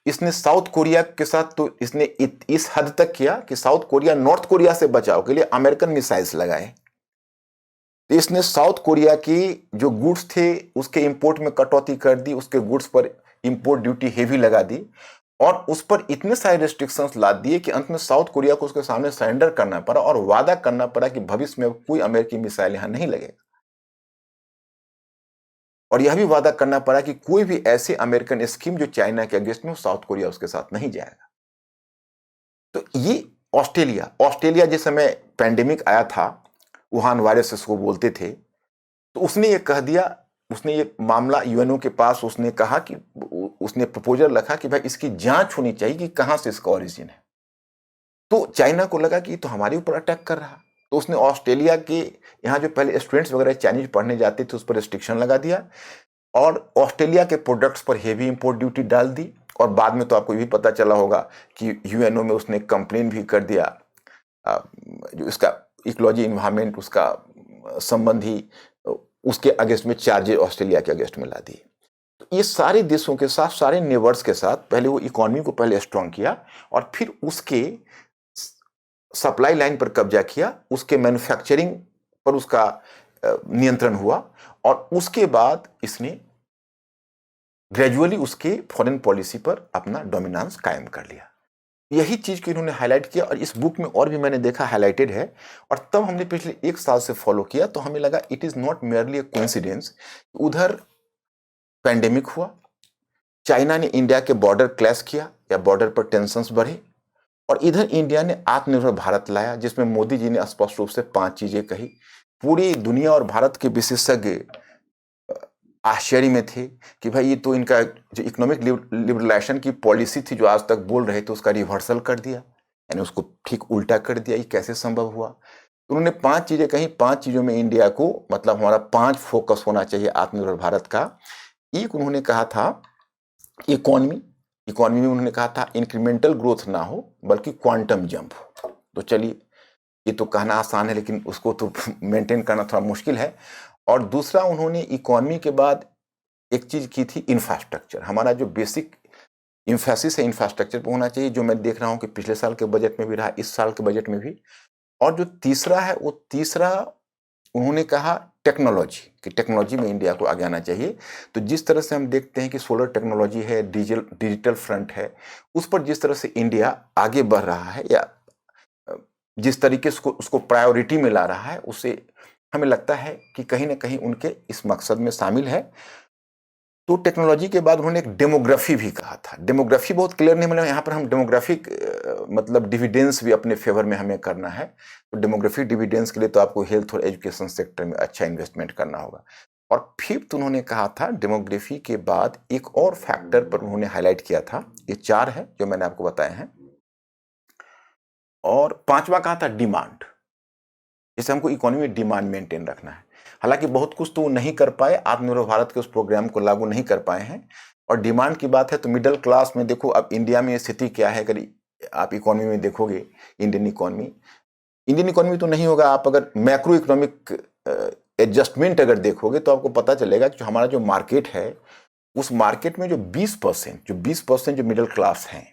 इसने साउथ कोरिया के साथ तो इसने इस हद तक किया कि साउथ कोरिया नॉर्थ कोरिया से बचाव के लिए अमेरिकन मिसाइल्स लगाए। तो इसने साउथ कोरिया की जो गुड्स थे उसके इंपोर्ट में कटौती कर दी, उसके गुड्स पर इंपोर्ट ड्यूटी हेवी लगा दी, और उस पर इतने सारे रेस्ट्रिक्शंस ला दिए कि अंत में साउथ कोरिया को उसके सामने सरेंडर करना पड़ा और वादा करना पड़ा कि भविष्य में कोई अमेरिकी मिसाइल यहां नहीं लगेगा। और यह भी वादा करना पड़ा कि कोई भी ऐसे अमेरिकन स्कीम जो चाइना के अगेंस्ट में हो, साउथ कोरिया उसके साथ नहीं जाएगा। तो ये ऑस्ट्रेलिया ऑस्ट्रेलिया जिस समय पैंडेमिक आया था, वुहान वायरस इसको बोलते थे, तो उसने ये कह दिया, उसने ये मामला यूएनओ के पास उसने कहा कि उसने प्रपोजल रखा कि भाई इसकी जांच होनी चाहिए कि कहां से इसका ओरिजिन है। तो चाइना को लगा कि ये तो हमारे ऊपर अटैक कर रहा, तो उसने ऑस्ट्रेलिया के यहाँ जो पहले स्टूडेंट्स वगैरह चाइनीज पढ़ने जाते थे उस पर रिस्ट्रिक्शन लगा दिया और ऑस्ट्रेलिया के प्रोडक्ट्स पर हेवी इंपोर्ट ड्यूटी डाल दी। और बाद में तो आपको ये भी पता चला होगा कि यूएनओ में उसने कंप्लेन भी कर दिया, जो इसका इकोलॉजी इन्वायरमेंट उसका संबंधी उसके अगेंस्ट में चार्जेस ऑस्ट्रेलिया के अगेंस्ट में ला दिए। तो ये सारे देशों के साथ, सारे नेबर्स के साथ पहले वो इकोनॉमी को पहले स्ट्रांग किया और फिर उसके सप्लाई लाइन पर कब्जा किया, उसके मैन्युफैक्चरिंग पर उसका नियंत्रण हुआ और उसके बाद इसने ग्रेजुअली उसके फॉरेन पॉलिसी पर अपना डोमिनेंस कायम कर लिया। यही चीज को इन्होंने हाईलाइट किया और इस बुक में और भी मैंने देखा हाईलाइटेड है। और तब हमने पिछले 1 साल से फॉलो किया तो हमें लगा it is not merely a coincidence. उधर पैंडेमिक हुआ, चाइना ने इंडिया के बॉर्डर क्लैश किया या बॉर्डर पर टेंशंस बढ़े, और इधर इंडिया ने आत्मनिर्भर भारत लाया जिसमें मोदी जी ने स्पष्ट रूप से 5 चीजें कही। पूरी दुनिया और भारत के विशेषज्ञ आश्चर्य में थे कि भाई ये तो इनका जो इकोनॉमिक लिबरलाइजेशन की पॉलिसी थी जो आज तक बोल रहे थे उसका रिवर्सल कर दिया, यानी उसको ठीक उल्टा कर दिया। ये कैसे संभव हुआ? तो उन्होंने 5 चीजें कही। 5 चीजों में इंडिया को मतलब हमारा 5 फोकस होना चाहिए आत्मनिर्भर भारत का। एक उन्होंने कहा था इकोनॉमी में उन्होंने कहा था इंक्रीमेंटल ग्रोथ ना हो बल्कि क्वांटम जंप हो। तो चलिए, ये तो कहना आसान है लेकिन उसको तो मेंटेन करना थोड़ा मुश्किल है। और दूसरा उन्होंने इकोनॉमी के बाद एक चीज की थी इंफ्रास्ट्रक्चर। हमारा जो बेसिक इंफेसिस है इंफ्रास्ट्रक्चर पर होना चाहिए, जो मैं देख रहा हूं कि पिछले साल के बजट में भी रहा, इस साल के बजट में भी। और जो तीसरा है वो तीसरा उन्होंने कहा टेक्नोलॉजी, कि टेक्नोलॉजी में इंडिया को आगे आना चाहिए। तो जिस तरह से हम देखते हैं कि सोलर टेक्नोलॉजी है, डिजिटल फ्रंट है, उस पर जिस तरह से इंडिया आगे बढ़ रहा है या जिस तरीके से उसको प्रायोरिटी में ला रहा है, उससे हमें लगता है कि कहीं ना कहीं उनके इस मकसद में शामिल है। तो टेक्नोलॉजी के बाद उन्होंने एक डेमोग्राफी भी कहा था। डेमोग्राफी बहुत क्लियर नहीं, मतलब यहाँ पर हम डेमोग्राफिक मतलब डिविडेंस भी अपने फेवर में हमें करना है। तो डेमोग्राफिक डिविडेंस के लिए तो आपको हेल्थ और एजुकेशन सेक्टर में अच्छा इन्वेस्टमेंट करना होगा। और फिफ्थ उन्होंने कहा था डेमोग्राफी के बाद एक और फैक्टर पर उन्होंने हाईलाइट किया था। ये 4 है जो मैंने आपको बताए हैं। और 5वां कहा था डिमांड, जैसे हमको इकोनॉमी में डिमांड मेंटेन रखना है। हालांकि बहुत कुछ तो नहीं कर पाए, आत्मनिर्भर भारत के उस प्रोग्राम को लागू नहीं कर पाए हैं। और डिमांड की बात है तो मिडिल क्लास में देखो अब इंडिया में स्थिति क्या है। अगर आप इकोनॉमी में देखोगे, इंडियन इकोनॉमी तो नहीं होगा, आप अगर मैक्रो इकोनॉमिक एडजस्टमेंट अगर देखोगे तो आपको पता चलेगा कि हमारा जो मार्केट है उस मार्केट में जो 20% जो मिडिल क्लास हैं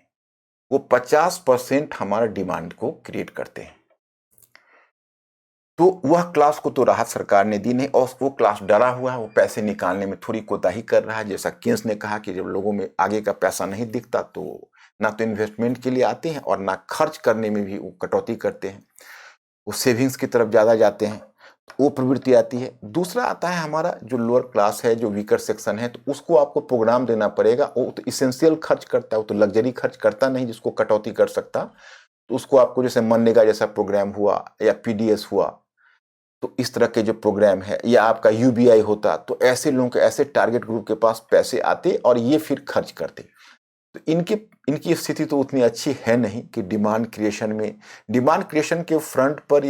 वो 50% हमारा डिमांड को क्रिएट करते हैं। तो वह क्लास को तो राहत सरकार ने दी नहीं, और वो क्लास डरा हुआ है, वो पैसे निकालने में थोड़ी कोताही कर रहा है। जैसा केन्स ने कहा कि जब लोगों में आगे का पैसा नहीं दिखता तो ना तो इन्वेस्टमेंट के लिए आते हैं और ना खर्च करने में भी वो कटौती करते हैं, वो सेविंग्स की तरफ ज़्यादा जाते हैं, वो प्रवृत्ति आती है। दूसरा आता है हमारा जो लोअर क्लास है, जो वीकर सेक्शन है, तो उसको आपको प्रोग्राम देना पड़ेगा। वो तो इसेंशियल खर्च करता है, वो तो लग्जरी खर्च करता नहीं जिसको कटौती कर सकता। तो उसको आपको जैसे मनरेगा जैसा प्रोग्राम हुआ या पीडीएस हुआ, तो इस तरह के जो प्रोग्राम है, या आपका यूबीआई होता, तो ऐसे लोगों के, ऐसे टारगेट ग्रुप के पास पैसे आते और ये फिर खर्च करते। तो इनकी स्थिति तो उतनी अच्छी है नहीं कि डिमांड क्रिएशन के फ्रंट पर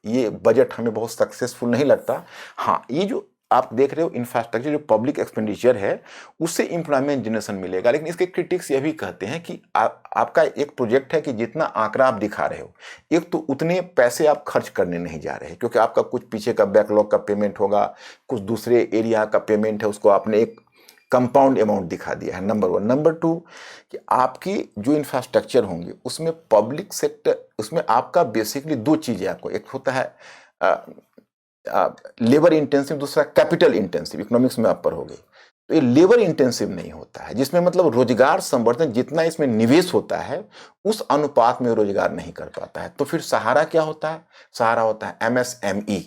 ये बजट हमें बहुत सक्सेसफुल नहीं लगता। हाँ, ये जो आप देख रहे हो इंफ्रास्ट्रक्चर, जो पब्लिक एक्सपेंडिचर है, उससे एम्प्लॉयमेंट जनरेशन मिलेगा। लेकिन इसके क्रिटिक्स ये भी कहते हैं कि आपका एक प्रोजेक्ट है कि जितना आंकड़ा आप दिखा रहे हो, एक तो उतने पैसे आप खर्च करने नहीं जा रहे, क्योंकि आपका कुछ पीछे का बैकलॉग का पेमेंट होगा, कुछ दूसरे एरिया का पेमेंट है, उसको आपने एक कंपाउंड अमाउंट दिखा दिया है, नंबर 1। नंबर 2 कि आपकी जो इंफ्रास्ट्रक्चर होंगे उसमें पब्लिक सेक्टर, उसमें आपका बेसिकली 2 चीजें आपको, एक होता है लेबर इंटेंसिव, दूसरा कैपिटल इंटेंसिव। इकोनॉमिक्स में आप पढ़ोगे तो ये लेबर इंटेंसिव नहीं होता है, जिसमें मतलब रोजगार संवर्धन जितना इसमें निवेश होता है उस अनुपात में रोजगार नहीं कर पाता है। तो फिर सहारा क्या होता है? सहारा होता है एमएसएमई।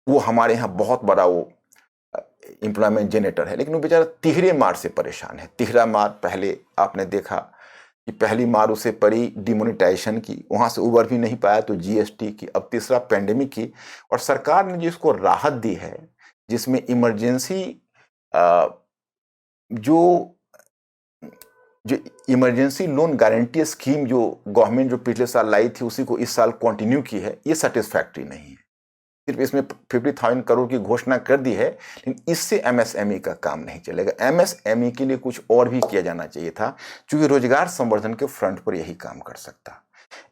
वो हमारे यहाँ बहुत बड़ा वो एम्प्लॉयमेंट जनरेटर है, लेकिन वो बेचारा तिहरे मार से परेशान है। तिहरा मार पहले आपने देखा कि पहली मार उसे पड़ी डिमोनेटाइजेशन की, वहां से उबर भी नहीं पाया तो जीएसटी की, अब तीसरा पेंडेमिक की। और सरकार ने जिसको राहत दी है, जिसमें इमरजेंसी जो जो इमरजेंसी लोन गारंटी स्कीम जो गवर्नमेंट जो पिछले साल लाई थी उसी को इस साल कंटिन्यू की है, ये सेटिस्फैक्ट्री नहीं है। सिर्फ इसमें 50,000 करोड़ की घोषणा कर दी है, लेकिन इससे एमएसएमई का काम नहीं चलेगा। एमएसएमई के लिए कुछ और भी किया जाना चाहिए था, क्योंकि रोजगार संवर्धन के फ्रंट पर यही काम कर सकता।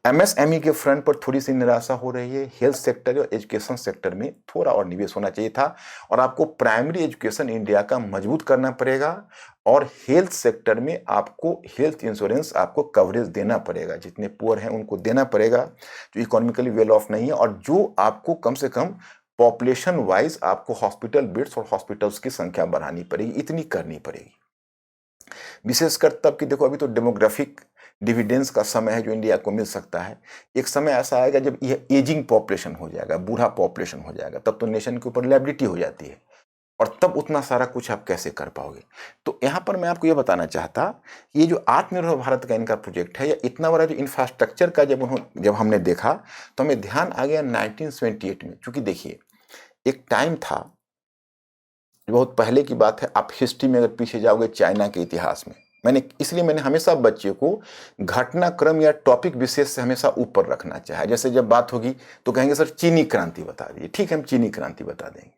एमएसएमई के फ्रंट पर थोड़ी सी निराशा हो रही है। हेल्थ सेक्टर और एजुकेशन सेक्टर में थोड़ा और निवेश होना चाहिए था, और आपको प्राइमरी एजुकेशन इंडिया का मजबूत करना पड़ेगा, और हेल्थ सेक्टर में आपको हेल्थ इंश्योरेंस आपको कवरेज देना पड़ेगा, जितने पुअर हैं उनको देना पड़ेगा, जो इकोनॉमिकली वेल ऑफ नहीं है, और जो आपको कम से कम पॉपुलेशन वाइज आपको हॉस्पिटल बेड्स और हॉस्पिटल्स की संख्या बढ़ानी पड़ेगी, इतनी करनी पड़ेगी। विशेषकर तब कि देखो अभी तो डेमोग्राफिक डिविडेंस का समय है जो इंडिया को मिल सकता है। एक समय ऐसा आएगा जब यह एजिंग पॉपुलेशन हो जाएगा, बूढ़ा पॉपुलेशन हो जाएगा, तब तो नेशन के ऊपर लायबिलिटी हो जाती है, और तब उतना सारा कुछ आप कैसे कर पाओगे। तो यहाँ पर मैं आपको यह बताना चाहता, ये जो आत्मनिर्भर भारत का इनका प्रोजेक्ट है, या इतना बड़ा जो इंफ्रास्ट्रक्चर का जब हमने देखा तो हमें ध्यान आ गया 1978 में। क्योंकि देखिए एक टाइम था, बहुत पहले की बात है, आप हिस्ट्री में अगर पीछे जाओगे चाइना के इतिहास में, मैंने हमेशा बच्चे को घटनाक्रम या टॉपिक विशेष से हमेशा ऊपर रखना चाहे। जैसे जब बात होगी तो कहेंगे सर चीनी क्रांति बता दीजिए, ठीक है हम चीनी क्रांति बता देंगे,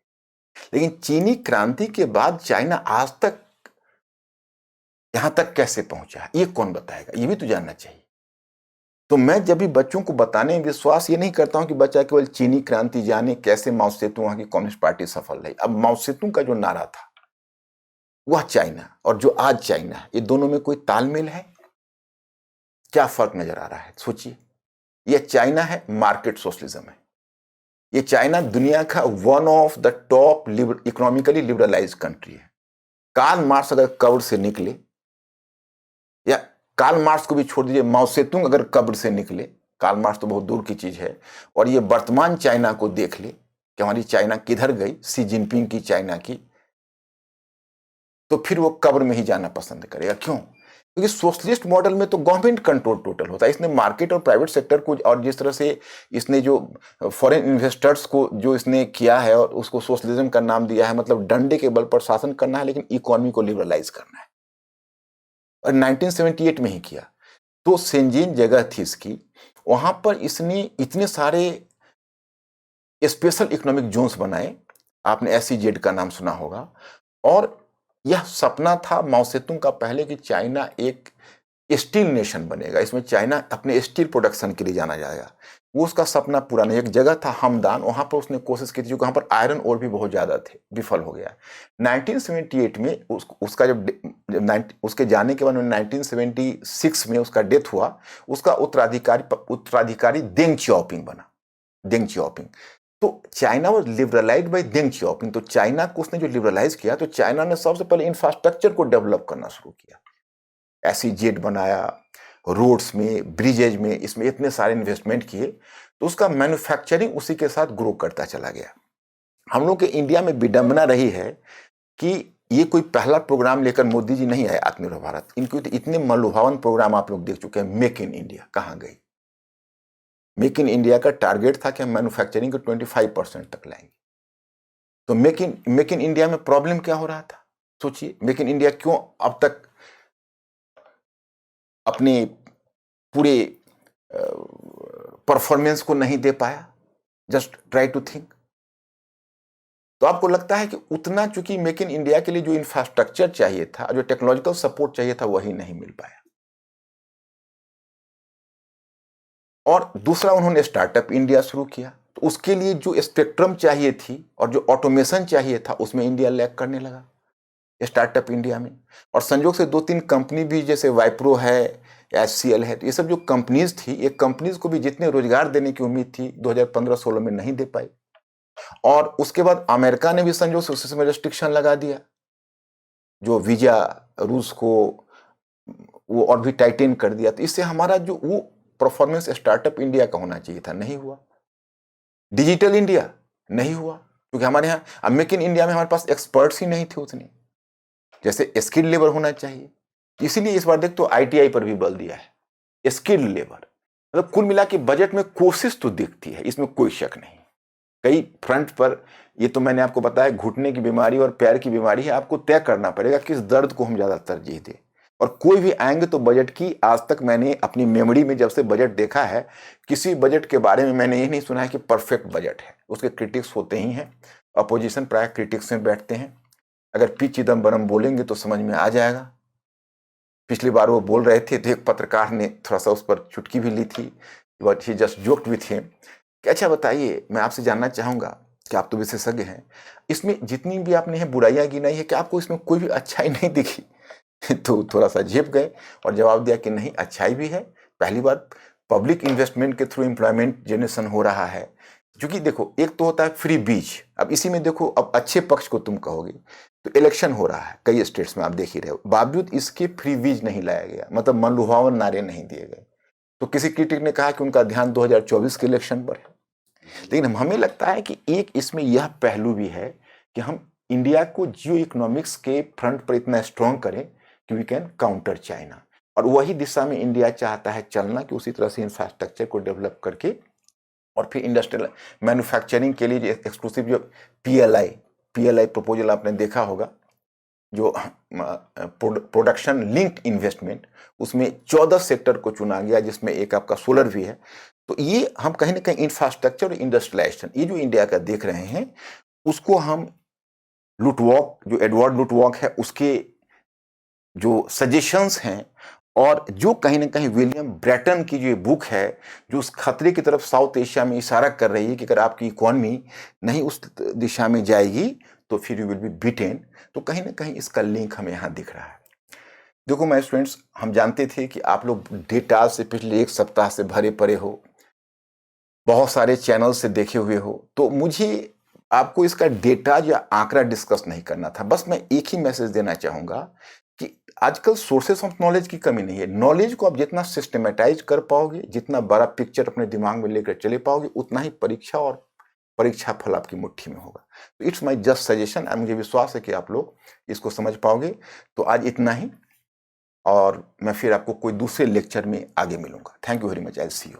लेकिन चीनी क्रांति के बाद चाइना आज तक यहां तक कैसे पहुंचा है ये कौन बताएगा, ये भी तो जानना चाहिए। तो मैं जब भी बच्चों को बताने में विश्वास ये नहीं करता हूं कि बच्चा केवल चीनी क्रांति जाने, कैसे माओ सेतुंग वहां की कम्युनिस्ट पार्टी सफल रही। अब माओ सेतुंग का जो नारा था वह चाइना और जो आज चाइना है, ये दोनों में कोई तालमेल है? क्या फर्क नजर आ रहा है सोचिए। ये चाइना है मार्केट सोशलिज्म है, ये चाइना दुनिया का one of the top economically liberalise country है। कार्ल मार्क्स अगर कब्र से निकले, या कार्ल मार्क्स को भी छोड़ दीजिए, माओ सेतुंग अगर कब्र से निकले, कार्ल मार्क्स तो बहुत दूर की चीज है, और ये वर्तमान चाइना को देख ले कि हमारी चाइना किधर गई, सी जिनपिंग की चाइना की, तो फिर वो कब्र में ही जाना पसंद करेगा। क्यों? क्योंकि सोशलिस्ट मॉडल में तो गवर्नमेंट कंट्रोल टोटल होता है। इसने मार्केट और प्राइवेट सेक्टर को, और जिस तरह से इसने जो फॉरेन इन्वेस्टर्स को जो इसने किया है और उसको सोशलिज्म का नाम दिया है, मतलब डंडे के बल पर शासन करना है, लेकिन इकोनॉमी को लिबरलाइज करना है, और 1978 में ही किया। तो शेंजिन जगह थी इसकी, वहां पर इसने इतने सारे स्पेशल इकोनॉमिक जोन्स बनाए, आपने एसईजेड का नाम सुना होगा, और यह सपना था माओ सेतुंग का पहले कि चाइना एक स्टील नेशन बनेगा, इसमें चाइना अपने स्टील प्रोडक्शन के लिए जाना जाएगा। वो उसका सपना पूरा नहीं। एक जगह था हमदान, वहां पर उसने कोशिश की थी, वहां पर आयरन ओर भी बहुत ज्यादा थे, विफल हो गया। 1978 में उसका उसके जाने के बाद 1976 में उसका डेथ हुआ। उसका उत्तराधिकारी देंग चियाओपिंग बना, देंग चियाओपिंग। तो चाइना वॉज लिबरलाइज्ड बाय देंग चियाओपिंग। तो चाइना को उसने जो लिबरलाइज किया, तो चाइना ने सबसे पहले इंफ्रास्ट्रक्चर को डेवलप करना शुरू किया, एसईजेड बनाया, रोड्स में, ब्रिजेज में, इसमें इतने सारे इन्वेस्टमेंट किए, तो उसका मैन्युफैक्चरिंग उसी के साथ ग्रो करता चला गया। हम लोग के इंडिया में विडंबना रही है कि ये कोई पहला प्रोग्राम लेकर मोदी जी नहीं आए आत्मनिर्भर भारत। इनके तो इतने मनलुभावन प्रोग्राम आप लोग देख चुके हैं। मेक इन इंडिया कहां गई? मेक इन इंडिया का टारगेट था कि हम मैन्युफैक्चरिंग को 25% तक लाएंगे। तो मेक इन इंडिया में प्रॉब्लम क्या हो रहा था सोचिए। मेक इन इंडिया क्यों अब तक अपने पूरे परफॉर्मेंस को नहीं दे पाया? Just try to think. तो आपको लगता है कि उतना, चूंकि मेक इन इंडिया के लिए जो इंफ्रास्ट्रक्चर चाहिए था, जो टेक्नोलॉजिकल सपोर्ट चाहिए था, वही नहीं मिल पाया। और दूसरा, उन्होंने स्टार्टअप इंडिया शुरू किया, तो उसके लिए जो स्पेक्ट्रम चाहिए थी और जो ऑटोमेशन चाहिए था, उसमें इंडिया लैग करने लगा स्टार्टअप इंडिया में। और संयोग से 2-3 कंपनी भी, जैसे वाइप्रो है, एचसीएल है, तो ये सब जो कंपनीज थी, ये कंपनीज को भी जितने रोजगार देने की उम्मीद थी 2015-16 में नहीं दे पाई। और उसके बाद अमेरिका ने भी संयोग से उस समय रेस्ट्रिक्शन लगा दिया, जो वीजा रूस को वो और भी टाइटेन कर दिया। तो इससे हमारा जो वो परफॉर्मेंस स्टार्टअप इंडिया का होना चाहिए था, नहीं हुआ। डिजिटल इंडिया नहीं हुआ। क्योंकि हमारे यहाँ अब मेक इन इंडिया में हमारे पास एक्सपर्ट्स ही नहीं थे उतने, जैसे स्किल्ड लेबर होना चाहिए। इसीलिए इस बार देख तो आईटीआई पर भी बल दिया है, स्किल्ड लेबर। मतलब कुल मिला के बजट में कोशिश तो दिखती है, इसमें कोई शक नहीं। कई फ्रंट पर, ये तो मैंने आपको बताया, घुटने की बीमारी और पैर की बीमारी है, आपको तय करना पड़ेगा किस दर्द को हम ज्यादा तरजीह दें। और कोई भी आएंगे तो बजट की, आज तक मैंने अपनी मेमोरी में जब से बजट देखा है, किसी बजट के बारे में मैंने ये नहीं सुना है कि परफेक्ट बजट है। उसके क्रिटिक्स होते ही हैं, अपोजिशन प्राय क्रिटिक्स में बैठते हैं। अगर पी चिदम्बरम बोलेंगे तो समझ में आ जाएगा। पिछली बार वो बोल रहे थे तो एक पत्रकार ने थोड़ा सा उस पर चुटकी भी ली थी, but he just joked with him. अच्छा बताइए, मैं आपसे जानना चाहूंगा कि आप तो विशेषज्ञ हैं, इसमें जितनी भी आपने बुराइयां गिनाई है, क्या आपको इसमें कोई भी अच्छाई नहीं दिखी? तो थोड़ा सा झेप गए और जवाब दिया कि नहीं, अच्छाई भी है। पहली बात, पब्लिक इन्वेस्टमेंट के थ्रू एम्प्लॉयमेंट जनरेशन हो रहा है। क्योंकि देखो, एक तो होता है फ्री बीज, अब इसी में देखो, अब अच्छे पक्ष को तुम कहोगे तो इलेक्शन हो रहा है कई स्टेट्स में, आप देख ही रहे हो, बावजूद इसके फ्री बीज नहीं लाया गया, मतलब मनलुभावन नारे नहीं दिए गए। तो किसी क्रिटिक ने कहा कि उनका ध्यान 2024 के इलेक्शन पर है। लेकिन हमें लगता है कि एक इसमें यह पहलू भी है कि हम इंडिया को जियो इकोनॉमिक्स के फ्रंट पर इतना स्ट्रांग करें कि वी कैन काउंटर चाइना, और वही दिशा में इंडिया चाहता है चलना, कि उसी तरह से इंफ्रास्ट्रक्चर को डेवलप करके और फिर इंडस्ट्रियल मैन्युफैक्चरिंग के लिए एक्सक्लूसिव जो पीएलआई प्रपोजल आपने देखा होगा, जो प्रोडक्शन लिंक्ड इन्वेस्टमेंट, उसमें 14 सेक्टर को चुना गया, जिसमें एक आपका सोलर भी है। तो ये हम कहीं ना कहीं इंफ्रास्ट्रक्चर और इंडस्ट्रियलाइजेशन, ये जो इंडिया का देख रहे हैं, उसको हम लुटवॉक, जो एडवर्ड लुटवॉक है, उसके जो सजेशंस हैं, और जो कहीं ना कहीं विलियम ब्रेटन की जो बुक है, जो उस खतरे की तरफ साउथ एशिया में इशारा कर रही है कि अगर आपकी इकोनॉमी नहीं उस दिशा में जाएगी तो फिर यू विल बी बीटेन, तो कहीं ना कहीं इसका लिंक हमें यहाँ दिख रहा है। देखो माय स्टूडेंट्स, हम जानते थे कि आप लोग डेटा से पिछले एक सप्ताह से भरे पड़े हो, बहुत सारे चैनल से देखे हुए हो, तो मुझे आपको इसका डेटा या आंकड़ा डिस्कस नहीं करना था। बस मैं एक ही मैसेज देना चाहूंगा कि आजकल सोर्सेस ऑफ नॉलेज की कमी नहीं है। नॉलेज को आप जितना सिस्टमेटाइज कर पाओगे, जितना बड़ा पिक्चर अपने दिमाग में लेकर चले पाओगे, उतना ही परीक्षा और परीक्षा फल आपकी मुट्ठी में होगा। तो इट्स माय जस्ट सजेशन, मुझे विश्वास है कि आप लोग इसको समझ पाओगे। तो आज इतना ही, और मैं फिर आपको कोई दूसरे लेक्चर में आगे मिलूंगा। Thank you very much, I will see you.